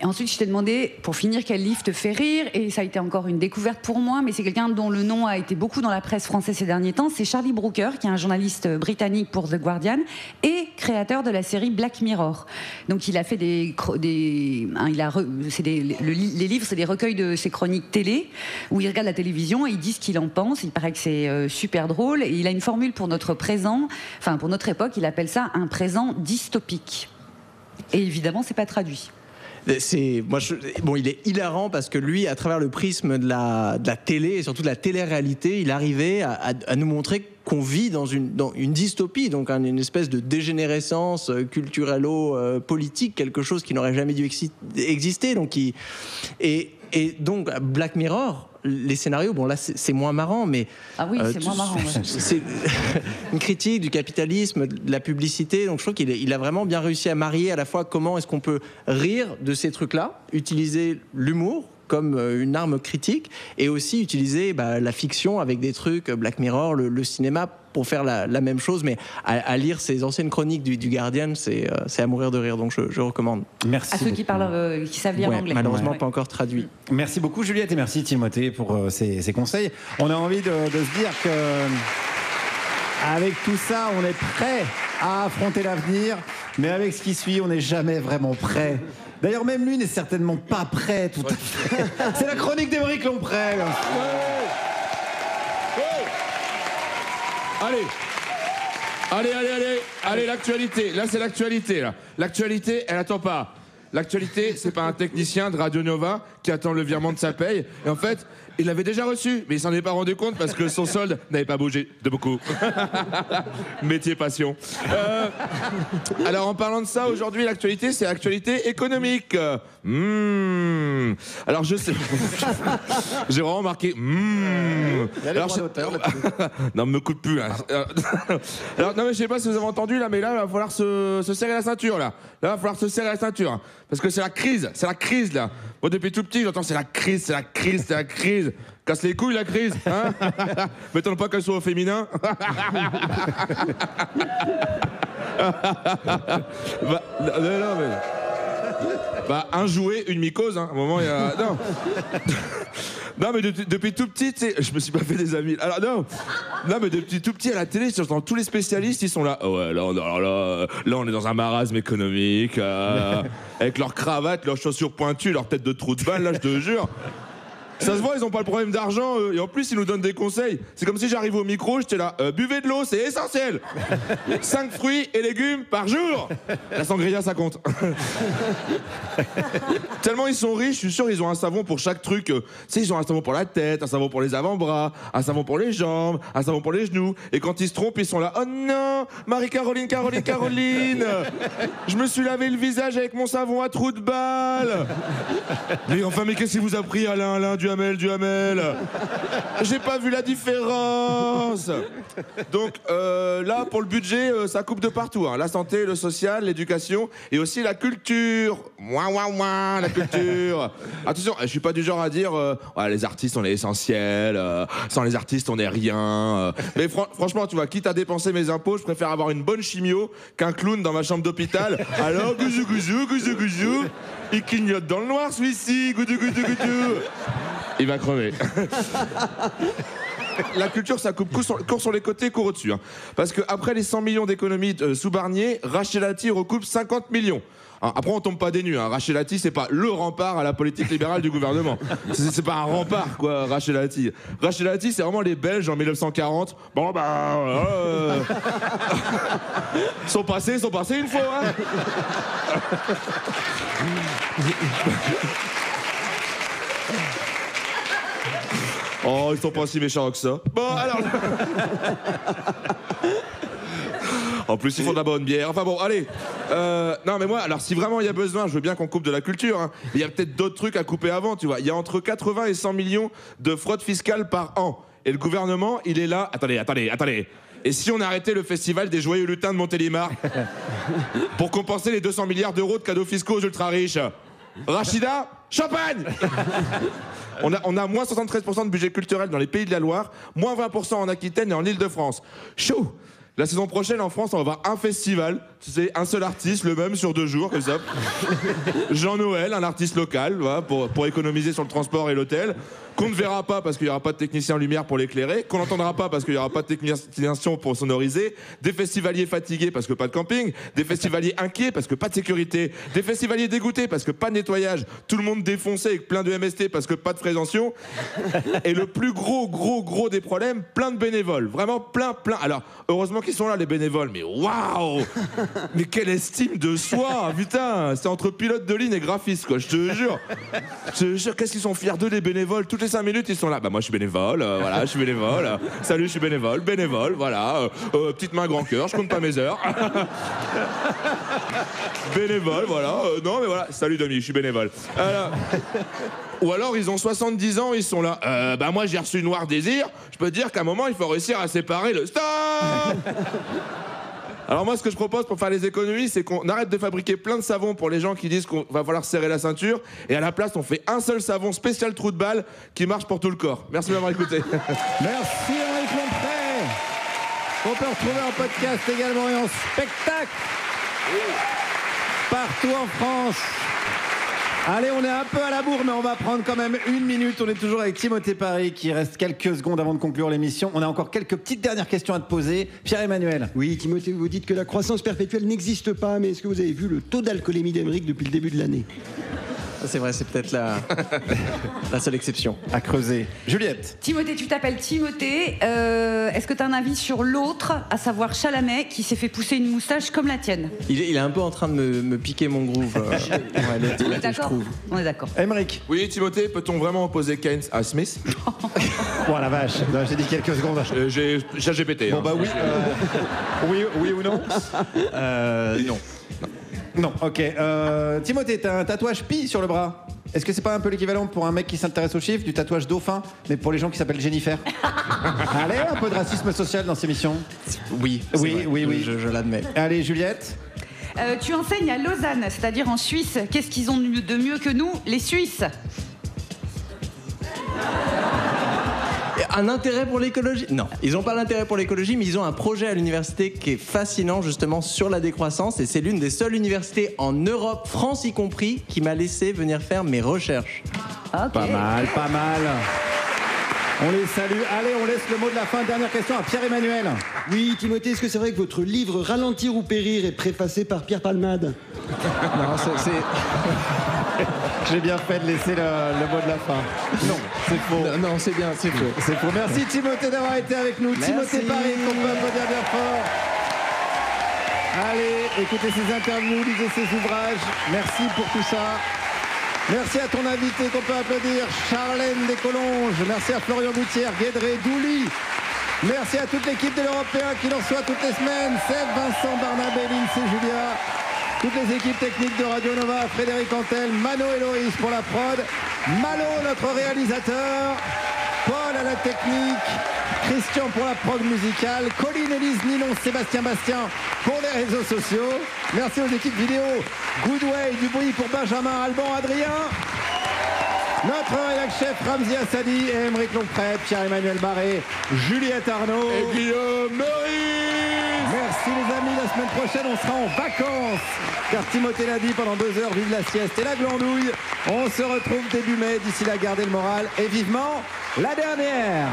Et ensuite, je t'ai demandé, pour finir, quel livre te fait rire. Et ça a été encore une découverte pour moi, mais c'est quelqu'un dont le nom a été beaucoup dans la presse française ces derniers temps. C'est Charlie Brooker, qui est un journaliste britannique pour The Guardian et créateur de la série Black Mirror. Donc, il a fait les livres, c'est des recueils de ses chroniques télé, où il regarde la télévision et il dit ce qu'il en pense. Il paraît que c'est super drôle. Et il a une formule pour notre présent, enfin, pour notre époque, il appelle ça un présent dystopique. Et évidemment, c'est pas traduit. Il est hilarant parce que lui, à travers le prisme de la télé et surtout de la télé-réalité, il arrivait à nous montrer qu'on vit dans une dystopie, donc une espèce de dégénérescence culturello-politique, quelque chose qui n'aurait jamais dû exister. Donc, donc Black Mirror, les scénarios, bon là c'est moins marrant, mais ah oui, c'est moins marrant. Ouais. C'est une critique du capitalisme, de la publicité. Donc je trouve qu'il a vraiment bien réussi à marier à la fois comment est-ce qu'on peut rire de ces trucs-là, utiliser l'humour comme une arme critique, et aussi utiliser la fiction avec des trucs, Black Mirror, le cinéma, pour faire la même chose. Mais à lire ces anciennes chroniques du Guardian, c'est à mourir de rire, donc je recommande. Merci. À ceux qui parlent, qui savent lire l'anglais. Malheureusement pas encore traduit. Merci beaucoup Juliette et merci Timothée pour ces conseils. On a envie de se dire que avec tout ça, on est prêt à affronter l'avenir, mais avec ce qui suit, on n'est jamais vraiment prêt. D'ailleurs, même lui n'est certainement pas prêt tout à fait. C'est la chronique d'Émeric Lomprey. Allez, l'actualité. Là, c'est l'actualité. L'actualité, elle attend pas. L'actualité, c'est pas un technicien de Radio Nova qui attend le virement de sa paye. Et en fait, il l'avait déjà reçu, mais il s'en est pas rendu compte parce que son solde n'avait pas bougé de beaucoup. Métier passion. Alors, en parlant de ça, aujourd'hui, l'actualité, c'est l'actualité économique. Alors, je sais. J'ai vraiment marqué. Alors, non, me coûte plus. Là. Alors, non, mais je sais pas si vous avez entendu là, mais là, il va falloir se serrer la ceinture là. Là, il va falloir se serrer la ceinture. Parce que c'est la crise là. Moi, depuis tout petit, j'entends c'est la crise. Casse les couilles, la crise, hein. M'étonne pas qu'elle soit au féminin. Un jouet, une mycose, hein. À un moment, il y a... Non, mais depuis tout petit, tu sais, je me suis pas fait des amis. Alors, non, mais depuis tout petit, à la télé, j'entends tous les spécialistes, ils sont là. Oh ouais, là, on est dans un marasme économique, avec leurs cravates, leurs chaussures pointues, leur tête de trou de balle, là, je te jure. Ça se voit, ils ont pas le problème d'argent, et en plus, ils nous donnent des conseils. C'est comme si j'arrivais au micro, j'étais là, buvez de l'eau, c'est essentiel. 5 fruits et légumes par jour. La sangria, ça compte. Tellement ils sont riches, je suis sûr, ils ont un savon pour chaque truc. Tu sais, ils ont un savon pour la tête, un savon pour les avant-bras, un savon pour les jambes, un savon pour les genoux. Et quand ils se trompent, ils sont là, oh non, Marie-Caroline, je me suis lavé le visage avec mon savon à trou de balle. Mais enfin, mais qu'est-ce qui vous a pris, Alain, du Duhamel. J'ai pas vu la différence. Donc là, pour le budget, ça coupe de partout. Hein. La santé, le social, l'éducation et aussi la culture. La culture. Attention, je suis pas du genre à dire ouais, les artistes, on est essentiels. Sans les artistes, on n'est rien. Mais franchement, tu vois, quitte à dépenser mes impôts, je préfère avoir une bonne chimio qu'un clown dans ma chambre d'hôpital. Alors, gouzou, gouzou, gouzou, gouzou. Il clignote dans le noir, celui-ci. Goudou, goudou, goudou. Il va crever. La culture, ça coupe court sur les côtés, court au-dessus. Hein. Parce qu'après les 100 millions d'économies sous Barnier, Rachel Dati recoupe 50 millions. Hein, après, on tombe pas des nues. Hein. Rachel Dati, c'est pas le rempart à la politique libérale du gouvernement. C'est pas un rempart, quoi, Rachel Dati. Rachel Dati, c'est vraiment les Belges en 1940. Bon, sont passés une fois. Hein. Oh, ils sont pas si méchants que ça. Bon, alors... En plus, ils font de la bonne bière. Enfin bon, allez. Non, mais moi, alors si vraiment il y a besoin, je veux bien qu'on coupe de la culture. Hein. Mais il y a peut-être d'autres trucs à couper avant, tu vois. Il y a entre 80 et 100 millions de fraude fiscale par an. Et le gouvernement, il est là... Attendez. Et si on arrêtait le festival des joyeux lutins de Montélimar pour compenser les 200 milliards d'euros de cadeaux fiscaux aux ultra-riches? Rachida, champagne. On a moins 73% de budget culturel dans les Pays de la Loire, moins 20% en Aquitaine et en Île-de-France. Chaud. La saison prochaine, en France, on va avoir un festival. C'est un seul artiste, le même, sur 2 jours, comme ça. Jean-Noël, un artiste local, voilà, pour économiser sur le transport et l'hôtel. Qu'on ne verra pas parce qu'il n'y aura pas de technicien lumière pour l'éclairer. Qu'on n'entendra pas parce qu'il n'y aura pas de technicien pour sonoriser. Des festivaliers fatigués parce que pas de camping. Des festivaliers inquiets parce que pas de sécurité. Des festivaliers dégoûtés parce que pas de nettoyage. Tout le monde défoncé avec plein de MST parce que pas de prévention. Et le plus gros des problèmes, plein de bénévoles. Vraiment plein. Alors, heureusement qu'ils sont là, les bénévoles. Mais waouh! Mais quelle estime de soi! Putain, c'est entre pilote de ligne et graphiste, quoi. Je te jure. Qu'est-ce qu'ils sont fiers d'eux, les bénévoles? Toutes les 5 minutes, ils sont là. Bah, moi, je suis bénévole. Voilà, je suis bénévole. Salut, je suis bénévole. Voilà. Petite main, grand cœur. Je compte pas mes heures. Bénévole, voilà. Non, mais voilà. Salut, Demi, je suis bénévole. Ou alors, ils ont 70 ans, ils sont là. Bah, moi, j'ai reçu Noir Désir. Je peux te dire qu'à un moment, il faut réussir à séparer le stop. Alors moi, ce que je propose pour faire les économies, c'est qu'on arrête de fabriquer plein de savons pour les gens qui disent qu'on va falloir serrer la ceinture, et à la place, on fait un seul savon spécial trou de balle qui marche pour tout le corps. Merci de m'avoir écouté. Merci Henri Lompré. On peut retrouver en podcast également et en spectacle partout en France. Allez, on est un peu à la bourre, mais on va prendre quand même 1 minute. On est toujours avec Timothée Paris, qui reste quelques secondes avant de conclure l'émission. On a encore quelques petites dernières questions à te poser. Pierre-Emmanuel. Oui, Timothée, vous dites que la croissance perpétuelle n'existe pas, mais est-ce que vous avez vu le taux d'alcoolémie d'Émeric depuis le début de l'année? C'est vrai, c'est peut-être la seule exception. À creuser. Juliette. Timothée, tu t'appelles Timothée. Est-ce que tu as un avis sur l'autre, à savoir Chalamet, qui s'est fait pousser une moustache comme la tienne? Il est un peu en train de me piquer mon groove. On est d'accord. On est d'accord. Émeric. Oui, Timothée, peut-on vraiment opposer Keynes à Smith? Oh la vache, j'ai dit quelques secondes. J'ai GPT. Bon bah oui. Oui ou non? Non. Non, ok. Timothée, t'as un tatouage pi sur le bras. Est-ce que c'est pas un peu l'équivalent pour un mec qui s'intéresse aux chiffres du tatouage dauphin, mais pour les gens qui s'appellent Jennifer? Allez, un peu de racisme social dans ces missions. Oui. Je l'admets. Allez, Juliette. Tu enseignes à Lausanne, c'est-à-dire en Suisse. Qu'est-ce qu'ils ont de mieux que nous, les Suisses? Un intérêt pour l'écologie? Non, ils n'ont pas l'intérêt pour l'écologie, mais ils ont un projet à l'université qui est fascinant justement sur la décroissance, et c'est l'une des seules universités en Europe, France y compris, qui m'a laissé venir faire mes recherches. Okay. Pas mal. On les salue. Allez, on laisse le mot de la fin. Dernière question à Pierre-Emmanuel. Oui, Timothée, est-ce que c'est vrai que votre livre Ralentir ou périr est préfacé par Pierre Palmade? Non, c'est... J'ai bien fait de laisser le mot de la fin. Non, c'est faux. Non, c'est bien, c'est faux. C'est faux. Merci Timothée d'avoir été avec nous. Merci. Timothée Paris, qu'on peut applaudir bien fort. Allez, écoutez ses interviews, lisez ses ouvrages. Merci pour tout ça. Merci à ton invité qu'on peut applaudir, Charlène Descolonges. Merci à Florian Boutière, Guédré, Douli. Merci à toute l'équipe de l'Européen qui nous reçoit toutes les semaines. Seb, Vincent, Barnabé, Lindsay, Julia. Toutes les équipes techniques de Radio Nova, Frédéric Antel, Mano et Loris pour la prod, Malo notre réalisateur, Paul à la technique, Christian pour la prod musicale, Colline, Élise, Ninon, Sébastien Bastien pour les réseaux sociaux. Merci aux équipes vidéo, Goodway, Dubuis pour Benjamin, Alban, Adrien. Notre rédac chef Ramzi Assadi et Émeric Longpré, Pierre-Emmanuel Barré, Juliette Arnaud et Guillaume Meurice. Merci les amis, la semaine prochaine on sera en vacances car Timothée l'a dit, pendant 2 heures, vive la sieste et la glandouille. On se retrouve début mai, d'ici là gardez le moral et vivement la dernière.